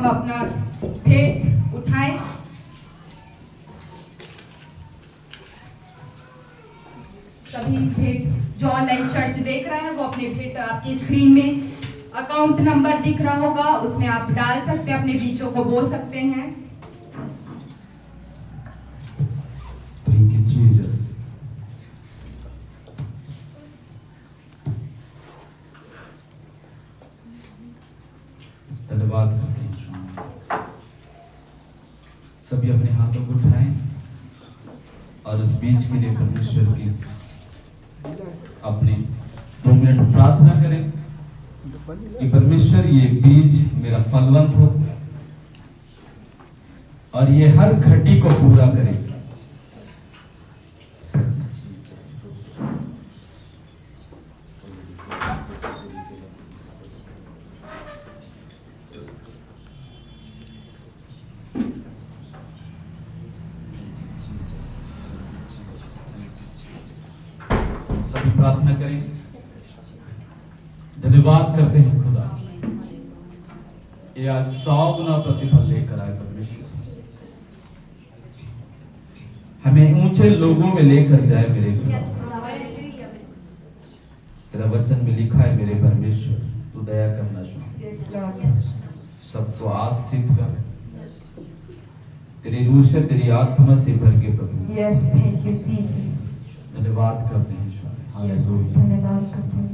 अपना भेंट उठाएं। सभी भेंट जो ऑनलाइन चर्च देख रहे हैं वो अपने भेंट आपकी स्क्रीन में अकाउंट नंबर दिख रहा होगा, उसमें आप डाल सकते हैं, अपने बीचों को बोल सकते हैं। Thank you, Jesus. धन्यवाद करते हैं यीशु। सभी अपने हाथों को उठाएं और उस बीज के लिए परमेश्वर की अपने 2 मिनट प्रार्थना करें कि परमेश्वर ये बीज मेरा फलवंत हो और ये हर घटी को पूरा करे। सभी प्रार्थना करें। धन्यवाद करते हैं खुदा, ये आज 100 गुना प्रतिफल लेकर आए परमेश्वर, हमें ऊंचे लोगों में लेकर जाए मेरे खुदा। तेरा वचन में लिखा है मेरे परमेश्वर, तू दया करना शुरू, सबको आशीष कर, तेरी रूह से तेरी आत्मा से भर के प्रभु। Yes, thank you Jesus. धन्यवाद करते हैं ईश्वर। हालेलुया। धन्यवाद करते हैं।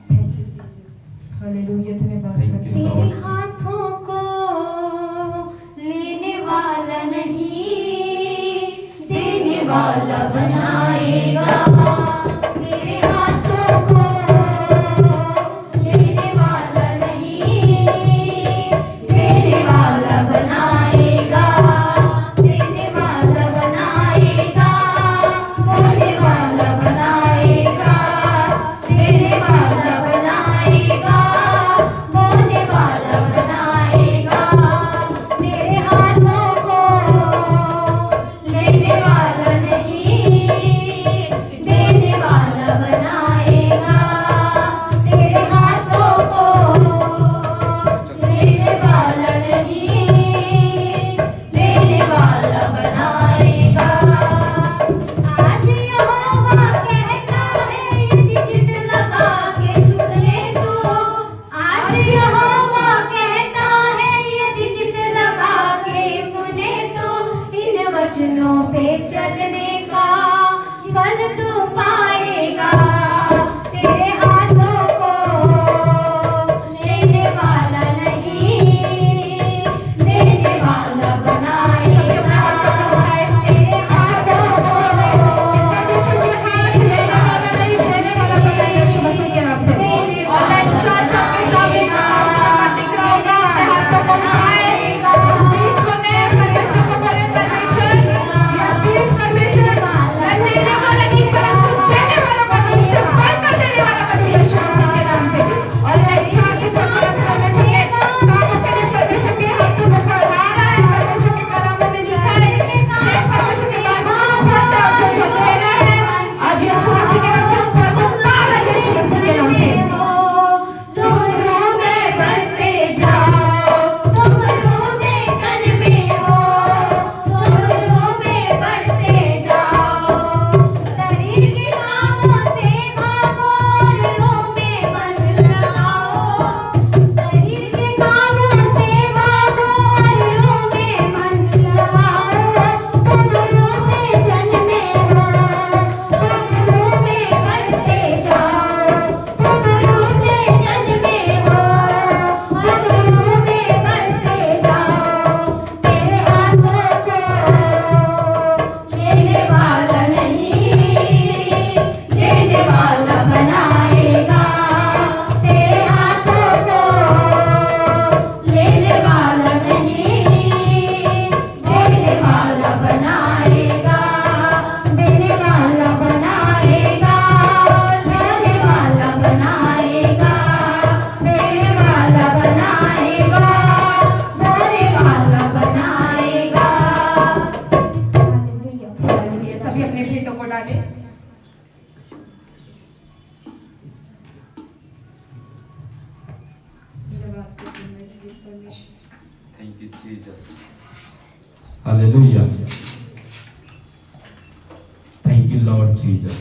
Thank you Jesus. हालेलुया। धन्यवाद करते हैं। तेरे हाथों को लेने वाला नहीं, देने वाला बनाएगा। तेरे हाथों को लेने वाला नहीं, देने वाला बनाएगा। देने वाला बनाएगा, बोलने वाला बनाएगा। देने वाला बनाएगा, बोलने वाला बनाएगा। तेरे हाथों को लेने वाला नहीं, thank you Jesus. Hallelujah. Thank you Lord Jesus.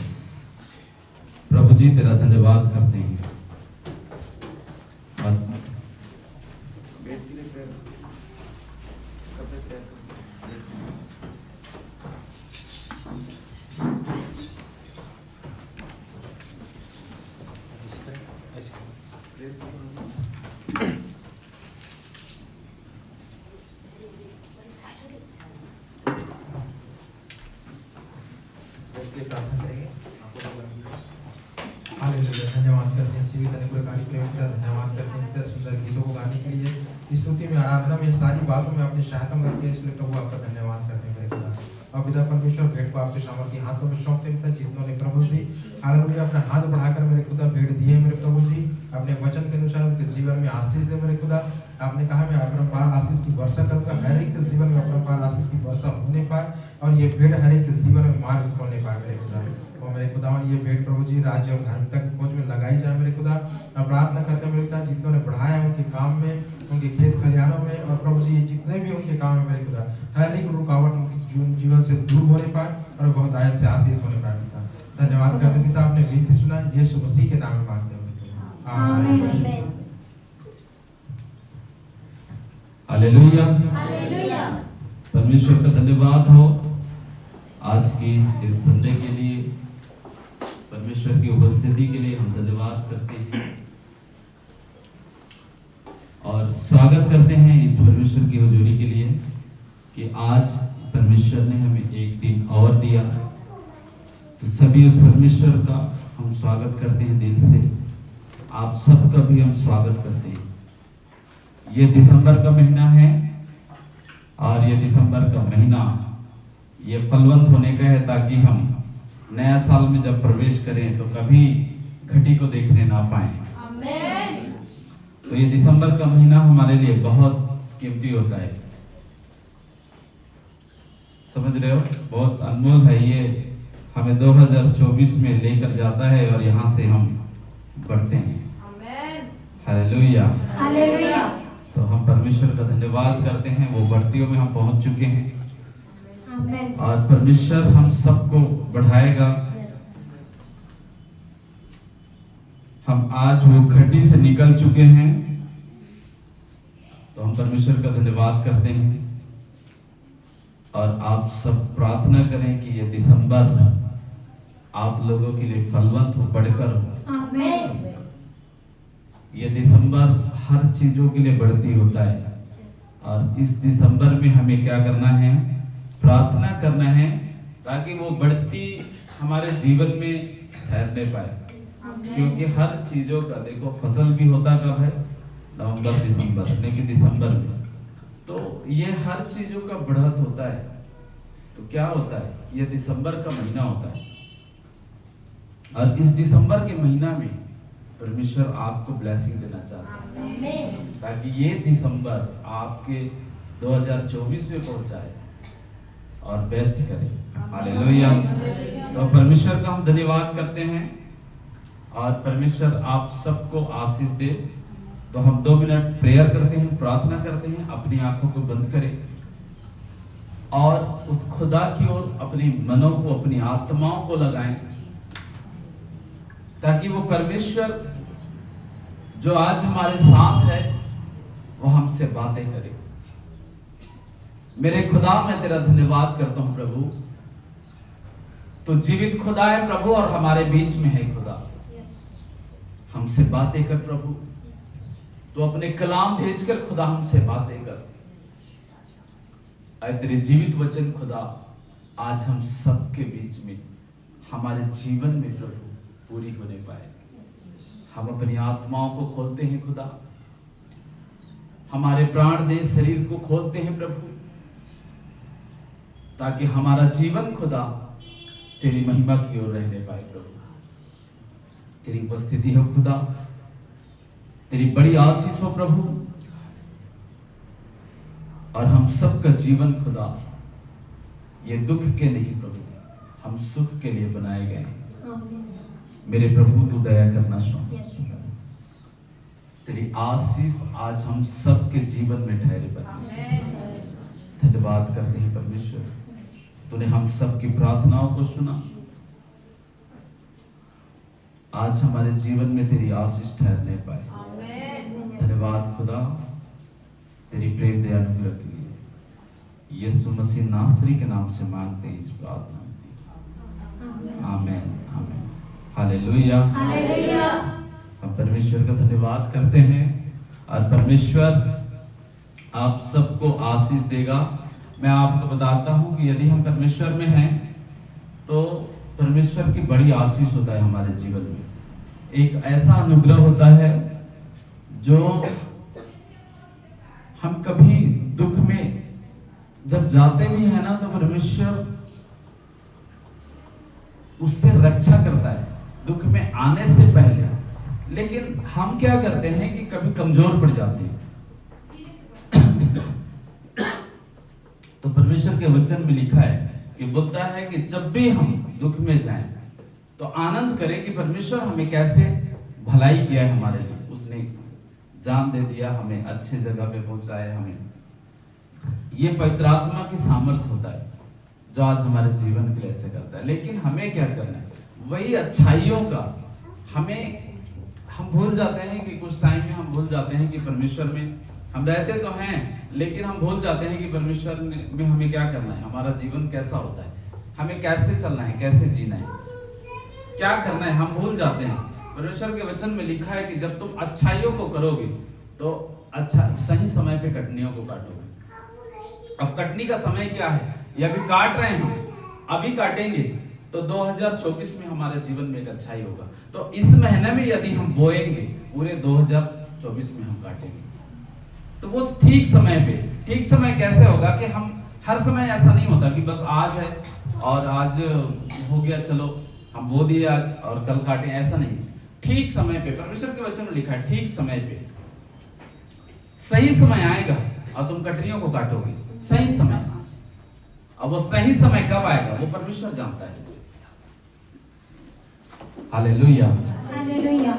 प्रभु जी तेरा धन्यवाद करते हैं। धन्यवाद करते हैं सीमित अनुग्रहकारी प्रेम का धन्यवाद करते हैं इतने सुंदर गीतों को गाने के लिए स्तुति में आराधना में सारी बातों में अपनी सहायता करते हैं, इसलिए प्रभु आपका धन्यवाद करते हैं मेरे खुदा। और पिता परमेश्वर भेंट को आपके सामर्थी हाथों में सौंपते हैं जितनों ने प्रभु जी हालेलुया अपना हाथ बढ़ाकर मेरे खुदा भेंट दिए मेरे प्रभु जी, अपने वचन के अनुसार उनके जीवन में आशीष दे मेरे खुदा। आपने कहा मैं अपरंपार आशीष की वर्षा करूंगा, हर एक के जीवन में अपरंपार आशीष की वर्षा होने पाए और ये भेंट हर एक के जीवन में मार्ग खोलने पाए मेरे खुदा। और मेरे खुदावन ये भेंट प्रभु जी राज्य और धार्मिकता की खोज में लगाई जाए मेरे खुदा। और प्रार्थना करते हैं मेरे खुदा जितनों ने बढ़ाया उनके काम में, उनके खेत खलिहानों में, और प्रभु जी जितने भी उनके काम है मेरे खुदा हर एक रुकावट उनके जीवन से दूर होने पाए और बहुत आयत से आशीष होने पाए पिता। धन्यवाद करते हैं पिता, आपने विनती सुना यीशु मसीह के नाम में मांगते हैं आमीन। हालेलुया। हालेलुया। परमेश्वर का धन्यवाद हो आज की इस संडे के लिए, परमेश्वर की उपस्थिति के लिए हम धन्यवाद करते हैं और स्वागत करते हैं इस परमेश्वर की हुजूरी के लिए कि आज परमेश्वर ने हमें एक दिन और दिया। तो सभी उस परमेश्वर का हम स्वागत करते हैं दिल से। आप सबका भी हम स्वागत करते हैं। ये दिसंबर का महीना है और ये दिसंबर का महीना ये फलवंत होने का है ताकि हम नया साल में जब प्रवेश करें तो कभी घटी को देखने ना पाए। आमीन। तो ये दिसंबर का महीना हमारे लिए बहुत कीमती होता है, समझ रहे हो, बहुत अनमोल है। ये हमें 2024 में लेकर जाता है और यहाँ से हम बढ़ते हैं। हालेलुया। हालेलुया। तो हम परमेश्वर का धन्यवाद करते हैं, वो बढ़तियों में हम पहुंच चुके हैं आमीन। और परमेश्वर हम सबको बढ़ाएगा। हम आज वो घटी से निकल चुके हैं तो हम परमेश्वर का धन्यवाद करते हैं और आप सब प्रार्थना करें कि ये दिसंबर आप लोगों के लिए फलवंत हो, बढ़कर हो। आमीन। ये दिसंबर हर चीजों के लिए बढ़ती होता है और इस दिसंबर में हमें क्या करना है, प्रार्थना करना है ताकि वो बढ़ती हमारे जीवन में ठहरने पाए। क्योंकि हर चीजों का देखो फसल भी होता कब है, नवंबर दिसंबर, लेकिन दिसंबर में तो ये हर चीजों का बढ़त होता है। तो क्या होता है, ये दिसंबर का महीना होता है और इस दिसंबर के महीना में परमेश्वर आपको ब्लेसिंग देना चाहता है ताकि ये दिसंबर आपके 2024 में पहुंचाए और बेस्ट करे। हालेलुया। तो परमेश्वर का हम धन्यवाद करते हैं और परमेश्वर आप सबको आशीष दे। तो हम 2 मिनट प्रेयर करते हैं, प्रार्थना करते हैं, अपनी आंखों को बंद करें और उस खुदा की ओर अपनी मनों को, अपनी आत्माओं को लगाएं ताकि वो परमेश्वर जो आज हमारे साथ है वो हमसे बातें करे। मेरे खुदा मैं तेरा धन्यवाद करता हूं प्रभु, तो जीवित खुदा है प्रभु और हमारे बीच में है खुदा। हमसे बातें कर प्रभु, तो अपने कलाम भेजकर खुदा हमसे बातें कर। आए तेरे जीवित वचन खुदा आज हम सबके बीच में हमारे जीवन में प्रभु पूरी होने पाए। हम अपनी आत्माओं को खोलते हैं खुदा, हमारे प्राण देह शरीर को खोलते हैं प्रभु, ताकि हमारा जीवन खुदा तेरी महिमा की ओर रहने पाए प्रभु। तेरी उपस्थिति हो खुदा, तेरी बड़ी आशीष हो प्रभु, और हम सबका जीवन खुदा ये दुख के नहीं प्रभु, हम सुख के लिए बनाए गए हैं। मेरे प्रभु तू दया करना शुरू। तेरी आशीष आज हम सबके जीवन में ठहरे परमेश्वर। धन्यवाद करते हैं परमेश्वर, तूने हम सबकी प्रार्थनाओं को सुना। आज हमारे जीवन में तेरी आशीष ठहरने पाए। धन्यवाद खुदा तेरी प्रेम दया अनुग्रह के लिए। यीशु मसीह नासरी के नाम से मांगते हैं इस प्रार्थना में, आमीन आमीन। Hallelujah hallelujah. हम परमेश्वर का धन्यवाद करते हैं और परमेश्वर आप सबको आशीष देगा। मैं आपको बताता हूं कि यदि हम परमेश्वर में हैं तो परमेश्वर की बड़ी आशीष होता है हमारे जीवन में। एक ऐसा अनुग्रह होता है जो हम कभी दुख में जब जाते भी है ना तो परमेश्वर उससे रक्षा करता है दुख में आने से पहले। लेकिन हम क्या करते हैं कि कभी कमजोर पड़ जाते हैं। तो परमेश्वर के वचन में लिखा है कि बोलता है कि जब भी हम दुख में जाएं तो आनंद करें कि परमेश्वर हमें कैसे भलाई किया है हमारे लिए। उसने जान दे दिया, हमें अच्छे जगह पे पहुंचाया। हमें ये पवित्र आत्मा की सामर्थ होता है जो आज हमारे जीवन के लिए ऐसे करता है। लेकिन हमें क्या करना है, वही अच्छाइयों का हम भूल जाते हैं कि कुछ टाइम में हम भूल जाते हैं कि परमेश्वर में हम रहते तो हैं, लेकिन हम भूल जाते हैं कि परमेश्वर में हमें क्या करना है, हमारा जीवन कैसा होता है, हमें कैसे चलना है, कैसे जीना है, क्या करना है, हम भूल जाते हैं। परमेश्वर के वचन में लिखा है कि जब तुम अच्छाइयों को करोगे तो अच्छा सही समय पे कटनियों को काटोगे। अब कटनी का समय क्या है, ये अभी काट रहे हैं, हम अभी काटेंगे तो 2024 में हमारे जीवन में एक अच्छाई होगा। तो इस महीने में यदि हम बोएंगे पूरे 2024 में हम काटेंगे। तो वो ठीक समय पे, ठीक समय कैसे होगा कि हम हर समय ऐसा नहीं होता कि बस आज है और आज हो गया चलो हम बो दिए आज और कल काटें, ऐसा नहीं। ठीक समय पे, परमेश्वर के वचन में लिखा है ठीक समय पे सही समय आएगा और तुम कटनियों को काटोगे सही समय। अब वो सही समय कब आएगा वो परमेश्वर जानता है। Hallelujah hallelujah.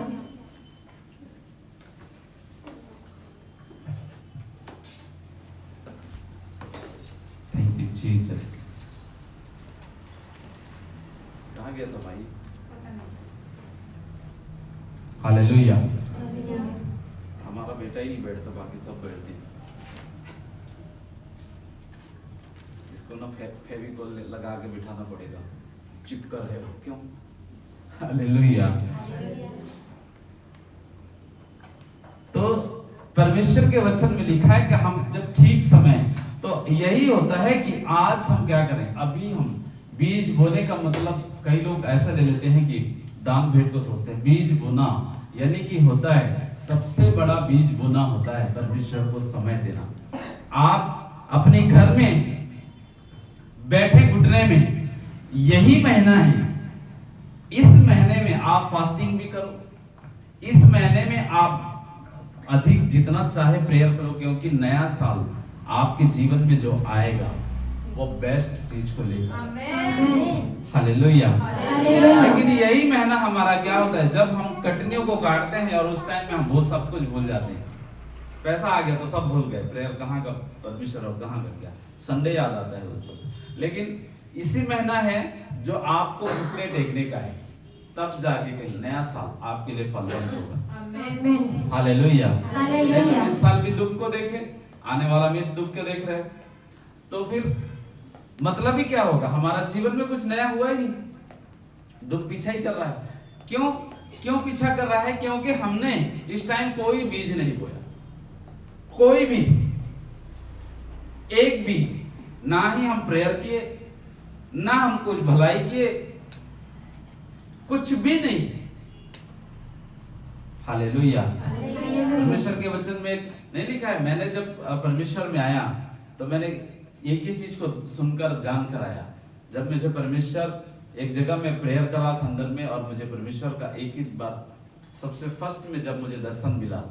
Thank you Jesus. कहाँ गया था भाई? हालेलुया। हमारा बेटा ही नहीं बैठता, बाकी सब बैठते हैं। इसको ना फेविकोल लगा के बिठाना पड़ेगा, चिपकर है वो, क्यों? हालेलुया। तो परमेश्वर के वचन में लिखा है कि हम जब ठीक समय, तो यही होता है कि आज हम क्या करें। अभी हम बीज बोने का मतलब कई लोग ऐसा ले लेते हैं कि दान भेंट को सोचते हैं। बीज बोना यानी कि होता है सबसे बड़ा बीज बोना होता है परमेश्वर को समय देना। आप अपने घर में बैठे घुटने में, यही महीना है, इस महीने में आप फास्टिंग भी करो, इस महीने में आप अधिक जितना चाहे प्रेयर करो, क्योंकि नया साल आपके जीवन में जो आएगा वो बेस्ट चीज को लेगा। हालेलुया। लेकिन यही महीना हमारा क्या होता है, जब हम कटनियों को काटते हैं और उस टाइम में हम वो सब कुछ भूल जाते हैं। पैसा आ गया तो सब भूल गए, प्रेयर कहाँ का, परमेश्वर और कहाँ कर गया, संडे याद आता है उसको। लेकिन इसी महीना है जो आपको घुटने टेकने का है, तब जाके कहीं नया साल आपके लिए फलदायक होगा। हालेलुया। हालेलुया। इस साल भी दुख को देखे, आने वाला भी दुख को देख रहे, तो फिर मतलब ही क्या होगा, हमारा जीवन में कुछ नया हुआ ही नहीं, दुख पीछा ही कर रहा है। क्यों पीछा कर रहा है? क्योंकि हमने इस टाइम कोई बीज नहीं बोया, कोई भी, एक भी, ना ही हम प्रेयर किए, ना हम कुछ भलाई किए, कुछ भी नहीं। हालेलुया। परमेश्वर के वचन में नहीं लिखा है, मैंने जब परमेश्वर में आया तो मैंने एक ही चीज को सुनकर जान कर आया। जब मुझे परमेश्वर एक जगह में प्रेयर कर रहा था अंदर में, और मुझे परमेश्वर का एक ही बात, सबसे फर्स्ट में जब मुझे दर्शन मिला,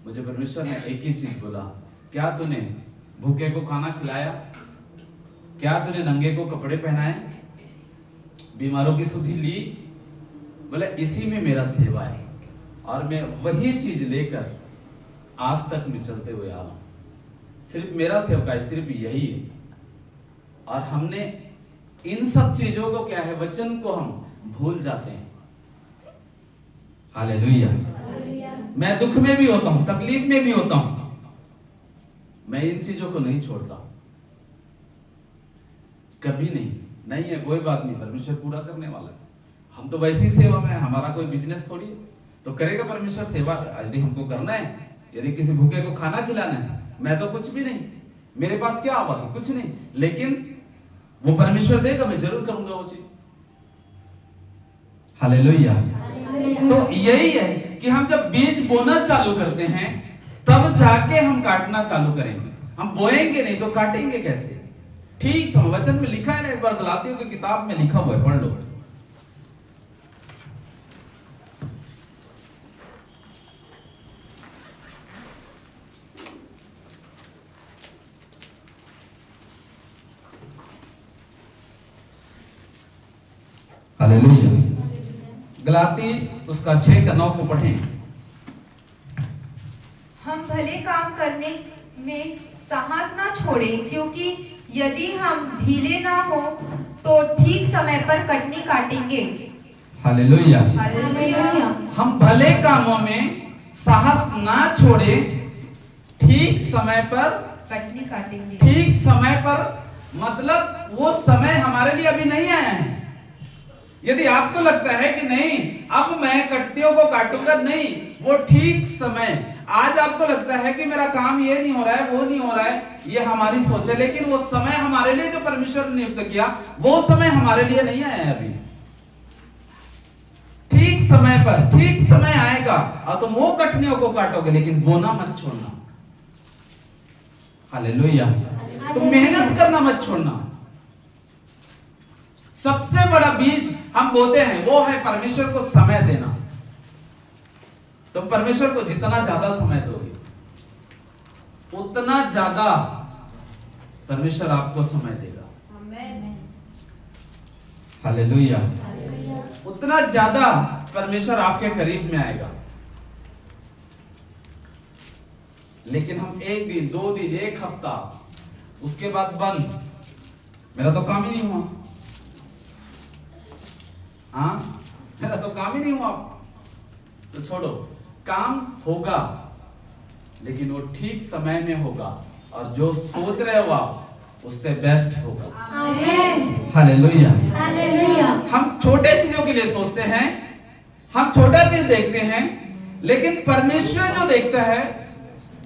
मुझे परमेश्वर ने एक ही चीज बोला, क्या तूने भूखे को खाना खिलाया? क्या तूने नंगे को कपड़े पहनाए? बीमारों की सुधि ली? बोले इसी में मेरा सेवा है। और मैं वही चीज लेकर आज तक मैं चलते हुए आ रहा हूं। सिर्फ मेरा सेवकाई सिर्फ यही है, और हमने इन सब चीजों को क्या है, वचन को हम भूल जाते हैं। हालेलुया। मैं दुख में भी होता हूं, तकलीफ में भी होता हूं, मैं इन चीजों को नहीं छोड़ता, कभी नहीं है। कोई बात नहीं, परमेश्वर पूरा करने वाला है। हम तो वैसी सेवा में, हमारा कोई बिजनेस थोड़ी है, तो करेगा परमेश्वर सेवा। यदि हमको करना है, यदि किसी भूखे को खाना खिलाना है, मैं तो कुछ भी नहीं, मेरे पास क्या आवा कुछ नहीं, लेकिन वो परमेश्वर देगा, मैं जरूर करूंगा वो चीज। हालेलुया। तो यही है कि हम जब बीज बोना चालू करते हैं, तब जाके हम काटना चालू करेंगे। हम बोएंगे नहीं तो काटेंगे कैसे? ठीक समय, वचन में लिखा है ना, एक बार गलातियों की किताब में लिखा हुआ है, पढ़ लो। हालेलुया। गलाती उसका 6:9 को पढ़ें। हम भले काम करने में साहस ना छोड़ें, क्योंकि यदि हम ढीले ना हो तो ठीक समय पर कटनी काटेंगे। हालेलुया। हालेलुया। हम भले कामों में साहस ना छोड़े, ठीक समय पर कटनी काटेंगे। ठीक समय पर मतलब वो समय हमारे लिए अभी नहीं आया है। यदि आपको लगता है कि नहीं अब मैं कट्टियों को काटूंगा, नहीं, वो ठीक समय, आज आपको लगता है कि मेरा काम ये नहीं हो रहा है, वो नहीं हो रहा है, ये हमारी सोच है, लेकिन वो समय हमारे लिए जो परमेश्वर ने नियुक्त किया, वो समय हमारे लिए नहीं आया है अभी। ठीक समय पर ठीक समय आएगा और तुम वो कटनियों को काटोगे, लेकिन बोना मत छोड़ना। हालेलुया। तुम मेहनत करना मत छोड़ना। सबसे बड़ा बीज हम बोते हैं वो है परमेश्वर को समय देना। तुम परमेश्वर को जितना ज्यादा समय दोगे, उतना ज्यादा परमेश्वर आपको समय देगा। आमीन। हालेलुया। उतना ज्यादा परमेश्वर आपके करीब में आएगा। लेकिन हम एक दिन, 2 दिन, 1 हफ्ता, उसके बाद बंद, मेरा तो काम ही नहीं हुआ, हाँ मेरा तो काम ही नहीं हुआ, तो छोड़ो, काम होगा, लेकिन वो ठीक समय में होगा, और जो सोच रहे हो आप उससे बेस्ट होगा। आमीन। हालेलुया। हालेलुया। हम छोटे चीजों के लिए सोचते हैं, हम छोटा चीज देखते हैं, लेकिन परमेश्वर जो देखता है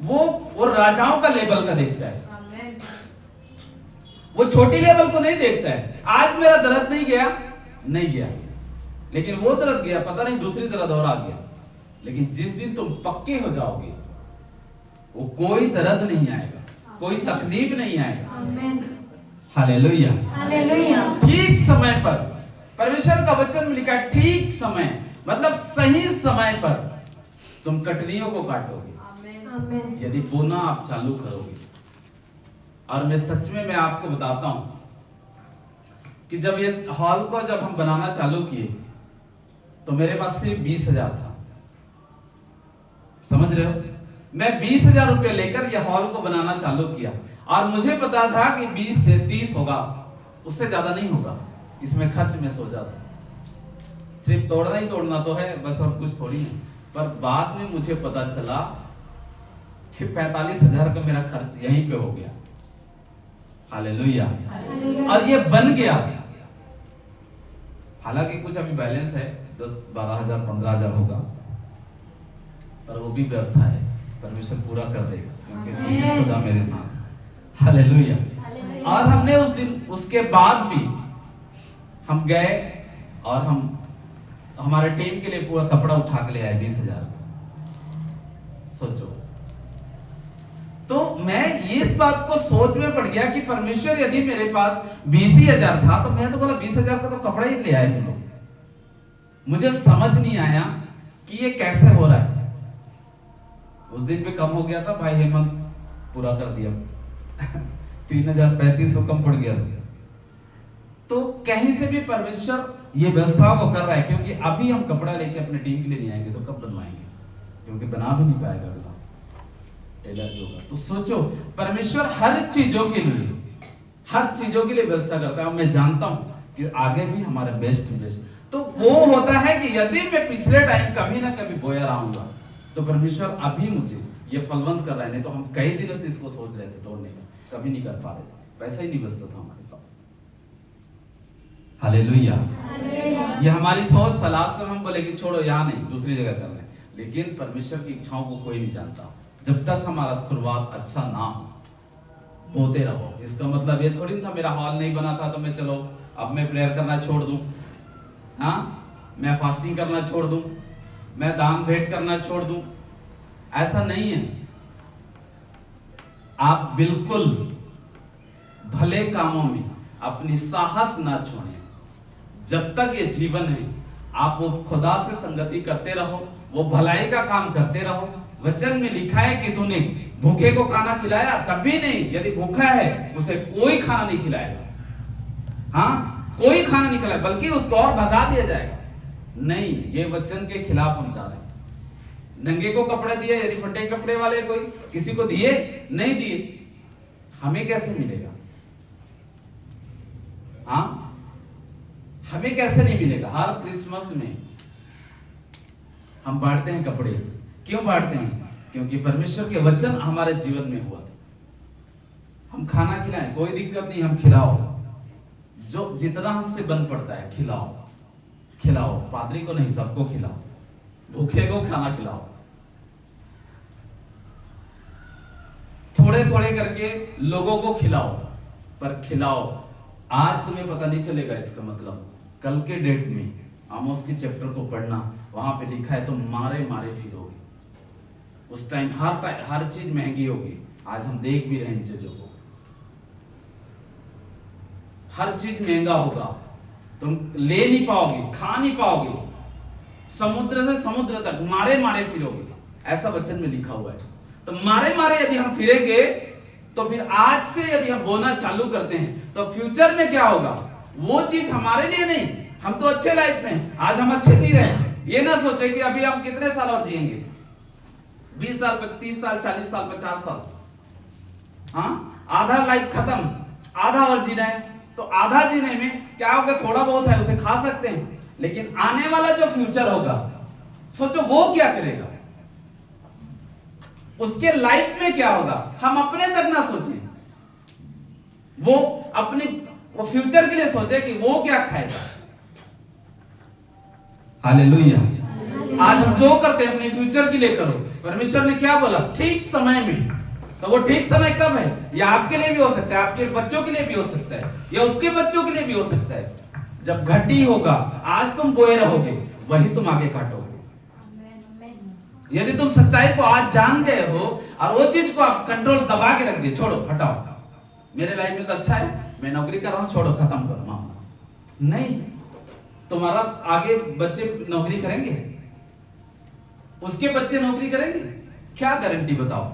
वो राजाओं का लेवल का देखता है। आमीन। वो छोटी लेवल को नहीं देखता है। आज मेरा दर्द नहीं गया, लेकिन वो दर्द गया, पता नहीं दूसरी दर्द और आ गया, लेकिन जिस दिन तुम पक्के हो जाओगे, वो कोई दर्द नहीं आएगा, कोई तकलीफ नहीं आएगा। आमीन। हालेलुया। हालेलुया। ठीक समय पर, परमेश्वर का वचन में लिखा है ठीक समय, मतलब सही समय पर तुम कटनियों को काटोगे। आमीन। आमीन। यदि बोना आप चालू करोगे। और मैं सच में मैं आपको बताता हूं कि जब ये हॉल को जब हम बनाना चालू किए, तो मेरे पास सिर्फ 20,000 था। समझ रहे हो? मैं 20,000 रुपए लेकर यह हॉल को बनाना चालू किया, और मुझे पता था कि 20 से 30 होगा, उससे ज्यादा नहीं होगा। इसमें खर्च में सोचा था, सिर्फ तोड़ना ही तोड़ना तो है बस, और कुछ थोड़ी है। पर बाद में मुझे पता चला कि 45,000 का मेरा खर्च यहीं पे हो गया। हालेलुया। और ये बन गया। हालांकि कुछ अभी बैलेंस है, 10-12,000 15,000 होगा, पर वो भी व्यवस्था है, परमेश्वर पूरा कर देगा, क्योंकि खुदा मेरे साथ। हालेलुया। और हमने उस दिन, उसके बाद भी हम गए और हम हमारे टीम के लिए पूरा कपड़ा उठा के ले आए 20,000। सोचो। तो मैं इस बात को सोच में पड़ गया कि परमेश्वर यदि मेरे पास 20,000 था, तो मैं तो बोला 20,000 का तो कपड़ा ही ले आए हम लोग। मुझे समझ नहीं आया कि ये कैसे हो रहा है। उस दिन भी कम हो गया था, भाई हेमंत पूरा कर दिया 3,035 कम पड़ गया। तो कहीं से भी परमेश्वर ये व्यवस्थाओं को कर रहा है, क्योंकि अभी हम कपड़ा लेके अपने टीम के लिए नहीं आएंगे तो कब बनवाएंगे, क्योंकि बना भी नहीं पाएगा अगला। एलर्जी होगा। तो सोचो, परमेश्वर हर चीजों के लिए व्यवस्था करता है। मैं जानता हूं कि आगे भी हमारे बेस्ट। तो वो होता है कि यदि मैं पिछले टाइम कभी ना कभी बोया रहूंगा तो परमेश्वर अभी मुझे ये फलवंत कर रहा है। नहीं तो हम कई दिनों से इसको सोच रहे थे तोड़ने का, कभी नहीं कर पा रहे थे, पैसा ही नहीं बचता था हमारे पास। हालेलुया। ये हमारी सोच था। लास्ट में हम बोले कि छोड़ो, यहाँ नहीं, दूसरी जगह कर रहे हैं। लेकिन परमेश्वर की इच्छाओं को कोई नहीं जानता जब तक हमारा शुरुआत अच्छा ना हो। बोते रहो। इसका मतलब ये थोड़ी था मेरा हॉल नहीं बना था तो मैं चलो अब मैं प्रेयर करना छोड़ दूं, हाँ, मैं फास्टिंग करना छोड़ दूं, मैं दान भेंट करना छोड़ दूं। ऐसा नहीं है। आप बिल्कुल भले कामों में अपनी साहस ना छोड़ें। जब तक ये जीवन है आप वो खुदा से संगति करते रहो, वो भलाई का काम करते रहो। वचन में लिखा है कि तूने भूखे को खाना खिलाया? कभी नहीं। यदि भूखा है उसे कोई खाना नहीं खिलाएगा, हाँ, कोई खाना नहीं खिलाएगा, बल्कि उसको और भगा दिया जाएगा। नहीं, ये वचन के खिलाफ हम जा रहे हैं। नंगे को कपड़े दिए, यदि फटे कपड़े वाले कोई किसी को दिए, नहीं दिए, हमें कैसे मिलेगा? हाँ, हमें कैसे नहीं मिलेगा? हर क्रिसमस में हम बांटते हैं कपड़े। क्यों बांटते हैं? क्योंकि परमेश्वर के वचन हमारे जीवन में हुआ था। हम खाना खिलाएं, कोई दिक्कत नहीं, हम खिलाओ, जो जितना हमसे बन पड़ता है खिलाओ, खिलाओ। पादरी को नहीं, सबको खिलाओ, भूखे को खाना खिलाओ। थोड़े थोड़े करके लोगों को खिलाओ, पर खिलाओ। आज तुम्हें पता नहीं चलेगा इसका मतलब। कल के डेट में आमोस के चैप्टर को पढ़ना, वहां पे लिखा है तुम मारे मारे फिरोगे। उस टाइम हर चीज महंगी होगी। आज हम देख भी रहे हैं इन चीजों को, हर चीज महंगा होगा, तुम ले नहीं पाओगे, खा नहीं पाओगे, समुद्र से समुद्र तक मारे मारे फिरोगे, ऐसा वचन में लिखा हुआ है। तो मारे मारे यदि हम फिरेंगे तो फिर आज से यदि हम बोना चालू करते हैं तो फ्यूचर में क्या होगा? वो चीज हमारे लिए नहीं। हम तो अच्छे लाइफ में, आज हम अच्छे जी रहे हैं। ये ना सोचे कि अभी हम कितने साल और जिएंगे, 20 साल, 30 साल, 40 साल, 50 साल, हाँ, आधा लाइफ खत्म, आधा और जीना है। तो आधा जीने में क्या होगा? थोड़ा बहुत है उसे खा सकते हैं, लेकिन आने वाला जो फ्यूचर होगा, सोचो वो क्या करेगा, उसके लाइफ में क्या होगा? हम अपने तक ना सोचें, वो फ्यूचर के लिए सोचे कि वो क्या खाएगा। हालेलुया। आज हम जो करते हैं अपने फ्यूचर के लिए करो। परमेश्वर ने क्या बोला? ठीक समय में। तो वो ठीक समय कब है? या आपके लिए भी हो सकता है, आपके बच्चों के लिए भी हो सकता है, या उसके बच्चों के लिए भी हो सकता है। जब घटी होगा, आज तुम बोए रहोगे, वही तुम आगे काटोगे। यदि तुम सच्चाई को आज जान गए हो और वो चीज को आप कंट्रोल दबा के रख दिए, छोड़ो, हटाओ, मेरे लाइफ में तो अच्छा है, मैं नौकरी कर रहा हूं, छोड़ो, खत्म करो मामला। नहीं, तुम्हारा आगे बच्चे नौकरी करेंगे, उसके बच्चे नौकरी करेंगे, क्या गारंटी बताओ?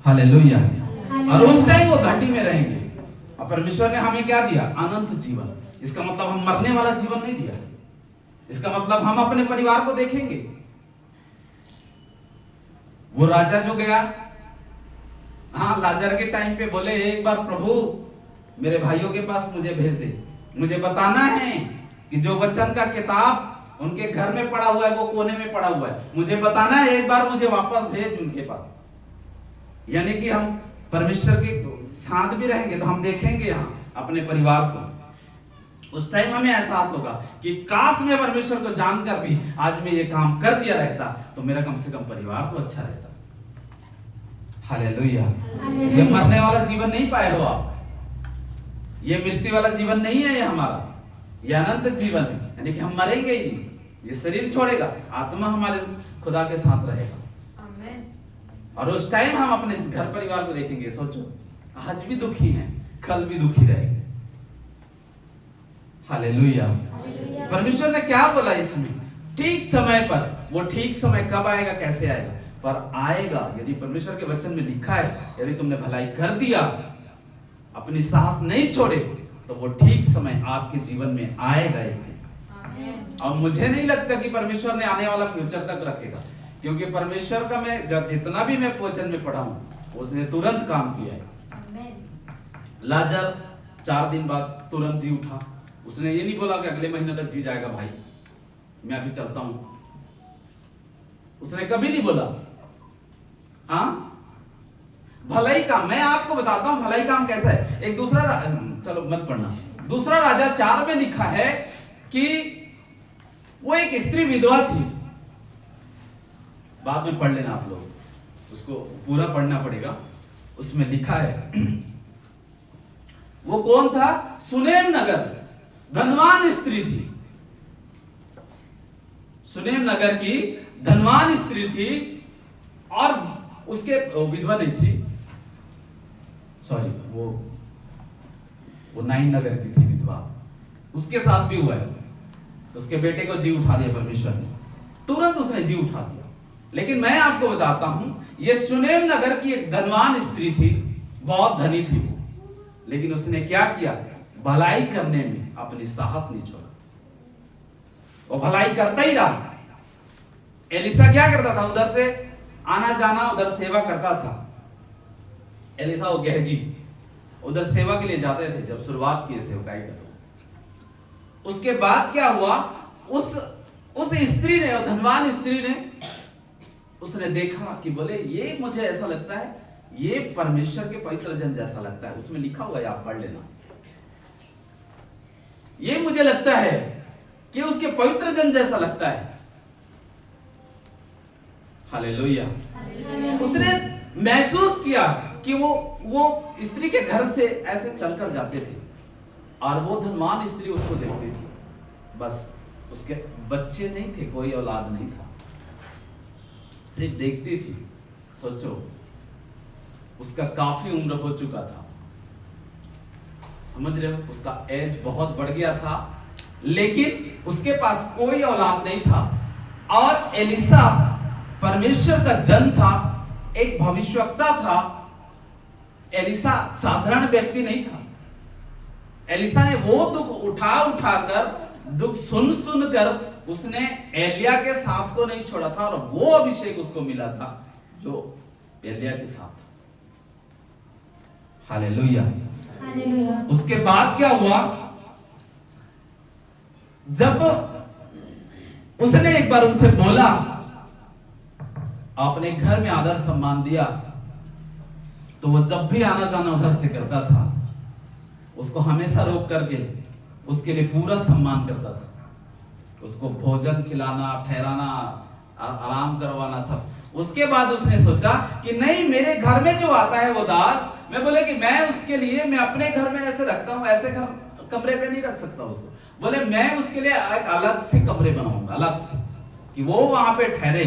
हालेलुया। और उस टाइम वो घाटी में रहेंगे। और परमेश्वर ने हमें क्या दिया? अनंत जीवन। इसका मतलब हम मरने वाला जीवन नहीं दिया। इसका मतलब हम अपने परिवार को देखेंगे। वो राजा जो गया, हाँ, लाजर के टाइम पे बोले एक बार प्रभु मेरे भाइयों के पास मुझे भेज दे, मुझे बताना है कि जो वचन का किताब उनके घर में पड़ा हुआ है, वो कोने में पड़ा हुआ है, मुझे बताना है, एक बार मुझे वापस भेज उनके पास। यानी कि हम परमेश्वर के साथ भी रहेंगे तो हम देखेंगे यहाँ अपने परिवार को। उस टाइम हमें एहसास होगा कि काश मैं परमेश्वर को जानकर भी आज मैं ये काम कर दिया रहता तो मेरा कम से कम परिवार तो अच्छा रहता। हालेलुया। ये मरने वाला जीवन नहीं पाए हो आप, ये मृत्यु वाला जीवन नहीं है, ये हमारा, ये अनंत जीवन है। यानी कि हम मरेंगे ही नहीं, ये शरीर छोड़ेगा, आत्मा हमारे खुदा के साथ रहेगा। और उस टाइम हम अपने घर परिवार को देखेंगे। सोचो, आज भी दुखी हैं, कल भी दुखी रहेंगे। हालेलुया। परमेश्वर ने क्या बोला इसमें? ठीक समय पर। वो ठीक समय कब आएगा, कैसे आएगा? पर आएगा। यदि परमेश्वर के वचन में लिखा है, यदि तुमने भलाई कर दिया, अपनी साहस नहीं छोड़े, तो वो ठीक समय आपके जीवन में आएगा एक दिन। और मुझे नहीं लगता कि परमेश्वर ने आने वाला फ्यूचर तक रखेगा, क्योंकि परमेश्वर का मैं जितना भी मैं वचन में पढ़ा हूं उसने तुरंत काम किया है। लाजर 4 दिन बाद तुरंत जी उठा। उसने ये नहीं बोला कि अगले महीने तक जी जाएगा भाई, मैं अभी चलता हूं। उसने कभी नहीं बोला। हाँ, भलाई काम, मैं आपको बताता हूं भलाई काम कैसा है। एक दूसरा, चलो मत पढ़ना, दूसरा राजा 4 में लिखा है कि वो एक स्त्री विधवा थी। बाद में पढ़ लेना आप लोग, उसको पूरा पढ़ना पड़ेगा। उसमें लिखा है वो कौन था? सुनेम नगर, धनवान स्त्री थी। सुनेम नगर की धनवान स्त्री थी और उसके विधवा नहीं थी, सॉरी, वो नाइन नगर की थी विधवा। उसके साथ भी हुआ है, उसके बेटे को जी उठा दिया परमेश्वर ने, तुरंत उसने जी उठा दिया। लेकिन मैं आपको बताता हूं, ये सुनेम नगर की एक धनवान स्त्री थी, बहुत धनी थी वो, लेकिन उसने क्या किया? भलाई करने में अपनी साहस नहीं छोड़ा, वो भलाई करता ही रहा। एलिसा क्या करता था? उधर से आना जाना, उधर सेवा करता था। एलिसा वो गेहजी उधर सेवा के लिए जाते थे जब शुरुआत की सेवकाई कर। उसके बाद क्या हुआ? उस स्त्री ने, धनवान स्त्री ने, उसने देखा कि बोले ये मुझे ऐसा लगता है ये परमेश्वर के पवित्र जन जैसा लगता है। उसमें लिखा हुआ है, आप पढ़ लेना। ये मुझे लगता है कि उसके पवित्र जन जैसा लगता है। हालेलुया। उसने महसूस किया कि वो स्त्री के घर से ऐसे चलकर जाते थे और वो धनवान स्त्री उसको देखती थी। बस उसके बच्चे नहीं थे, कोई औलाद नहीं था, सिर्फ देखती थी। सोचो, उसका काफी उम्र हो चुका था, समझ रहे हो? उसका एज बहुत बढ़ गया था, लेकिन उसके पास कोई औलाद नहीं था। और एलिसा परमेश्वर का जन था, एक भविष्यवक्ता था। एलिसा साधारण व्यक्ति नहीं था। एलिसा ने वो दुख उठाकर, दुख सुन कर उसने एलिया के साथ को नहीं छोड़ा था, और वो अभिषेक उसको मिला था जो एलिया के साथ था। हालेलुया। हालेलुया। उसके बाद क्या हुआ? जब उसने एक बार उनसे बोला, अपने घर में आदर सम्मान दिया, तो वो जब भी आना जाना उधर से करता था, उसको हमेशा रोक करके उसके लिए पूरा सम्मान करता था। उसको भोजन खिलाना, ठहराना, आराम करवाना, सब। उसके बाद उसने सोचा कि नहीं, मेरे घर में जो आता है वो दास, मैं बोले कि मैं उसके लिए, मैं अपने घर में ऐसे रखता हूं, ऐसे घर कमरे पे नहीं रख सकता उसको। बोले मैं उसके लिए एक अलग से कमरे बनाऊंगा, अलग से, कि वो वहां पे ठहरे।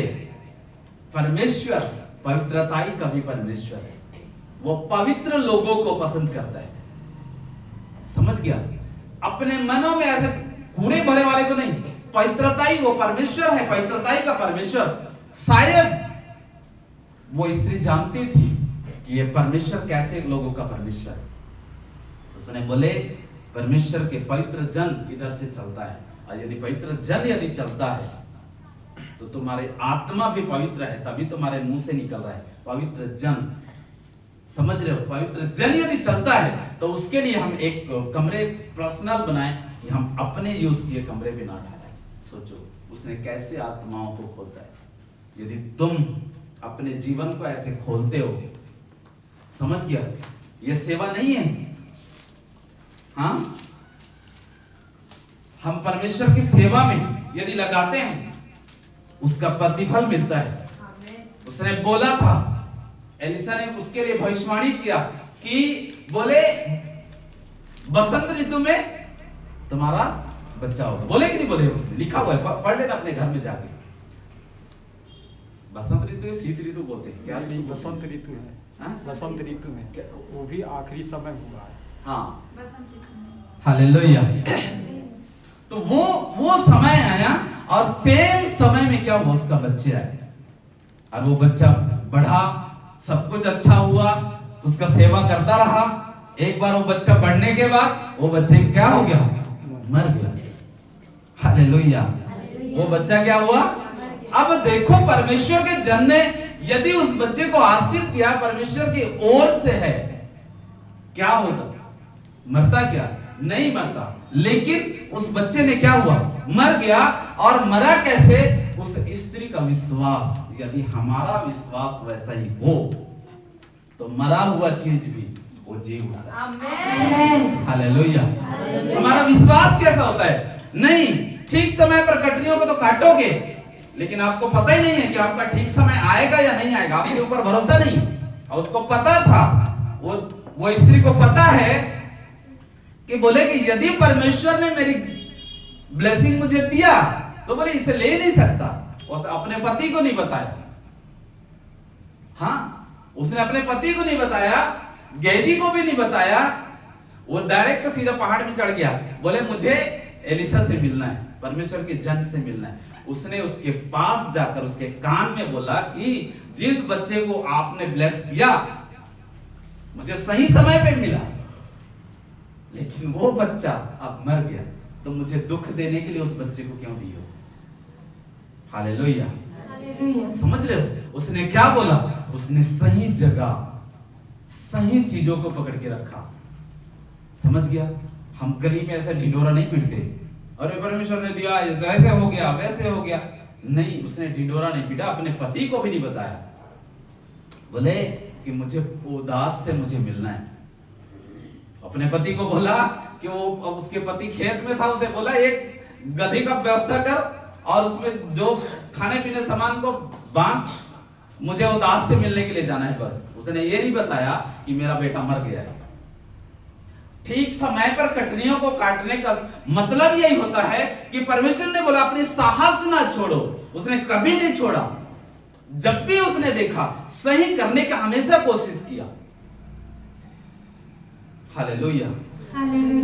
परमेश्वर पवित्रताई का भी परमेश्वर है, वो पवित्र लोगों को पसंद करता है। समझ गया? अपने मनों में ऐसे कूड़े भरे वाले को नहीं, पवित्रताई वो परमेश्वर है, पवित्रताई का परमेश्वर। शायद वो स्त्री जानती थी कि ये परमेश्वर कैसे लोगों का परमेश्वर है। उसने बोले परमेश्वर के पवित्र जन इधर से चलता है, और यदि पवित्र जन यदि चलता है तो तुम्हारे आत्मा भी पवित्र है, तभी तुम्हारे मुंह से निकल रहा है पवित्र जन। समझ रहे हो? पवित्र जन यदि चलता है तो उसके लिए हम एक कमरे पर्सनल बनाएं कि हम अपने यूज किए कमरे पे ना ठहराएं। सोचो उसने कैसे आत्माओं को खोलता है। यदि तुम अपने जीवन को ऐसे खोलते हो, समझ गया? ये सेवा नहीं है। हाँ, हम परमेश्वर की सेवा में यदि लगाते हैं उसका प्रतिफल मिलता है। उसने बोला था, एलिसा ने उसके लिए भविष्यवाणी किया कि बोले बसंत ऋतु में तुम्हारा बच्चा होगा। बोले कि नहीं बोले? उसने लिखा हुआ है, पढ़ लेना अपने घर में जाके। बसंत ऋतु, शीत ऋतु बोलते हैं क्या? नहीं, बसंत ऋतु है। हाँ? बसंत ऋतु में वो भी आखिरी समय हुआ है। हाँ, हालेलुया। तो वो समय आया, और सेम समय में क्या हुआ? उसका बच्चे आए, और वो बच्चा बढ़ा, सब कुछ अच्छा हुआ, उसका सेवा करता रहा। एक बार वो बच्चा बढ़ने के बाद वो बच्चे क्या हो गया? मर गया। हालेलुया। वो बच्चा क्या हुआ? अब देखो परमेश्वर के जन ने यदि उस बच्चे को आश्रित किया परमेश्वर की ओर से है, क्या होगा? मरता क्या? नहीं मरता। लेकिन उस बच्चे ने क्या हुआ? मर गया। और मरा कैसे? उस स्त्री का विश्वास, यदि हमारा विश्वास वैसा ही हो तो मरा हुआ चीज भी वो जी उठता है। हालेलुया। हमारा विश्वास कैसा होता है? नहीं, ठीक समय पर कटनियों को तो काटोगे, लेकिन आपको पता ही नहीं है कि आपका ठीक समय आएगा या नहीं आएगा। आपके ऊपर भरोसा नहीं। और उसको पता था, वो स्त्री को पता है कि बोले कि यदि परमेश्वर ने मेरी ब्लेसिंग मुझे दिया तो बोले इसे ले नहीं सकता। उसने अपने पति को नहीं बताया। हाँ, उसने अपने पति को नहीं बताया, गेजी को भी नहीं बताया। वो डायरेक्ट सीधा पहाड़ में चढ़ गया। बोले मुझे एलिसा से मिलना है, परमेश्वर के जन से मिलना है। उसने उसके पास जाकर उसके कान में बोला कि जिस बच्चे को आपने ब्लेस किया मुझे सही समय पे मिला, लेकिन वो बच्चा अब मर गया, तो मुझे दुख देने के लिए उस बच्चे को क्यों दिए हो? हालेलुया। समझ रहे हो? उसने क्या बोला? उसने सही जगह सही चीजों को पकड़ के रखा। समझ गया? हम गली में ऐसा ढिंडोरा नहीं पीटते, अरे परमेश्वर ने दिया तो ऐसे हो गया वैसे हो गया। नहीं, उसने ढिंडोरा नहीं पीटा, अपने पति को भी नहीं बताया। बोले कि मुझे उदास से मुझे मिलना है। अपने पति को बोला कि वो उसके पति खेत में था, उसे बोला एक गधी का व्यवस्था कर और उसमें जो खाने पीने सामान को बांध, मुझे उदास से मिलने के लिए जाना है। बस उसने ये नहीं बताया कि मेरा बेटा मर गया है। ठीक समय पर कटनियों को काटने का मतलब यही होता है कि परमेश्वर ने बोला अपनी साहस ना छोड़ो। उसने कभी नहीं छोड़ा। जब भी उसने देखा सही करने का हमेशा कोशिश किया। हालेलुया।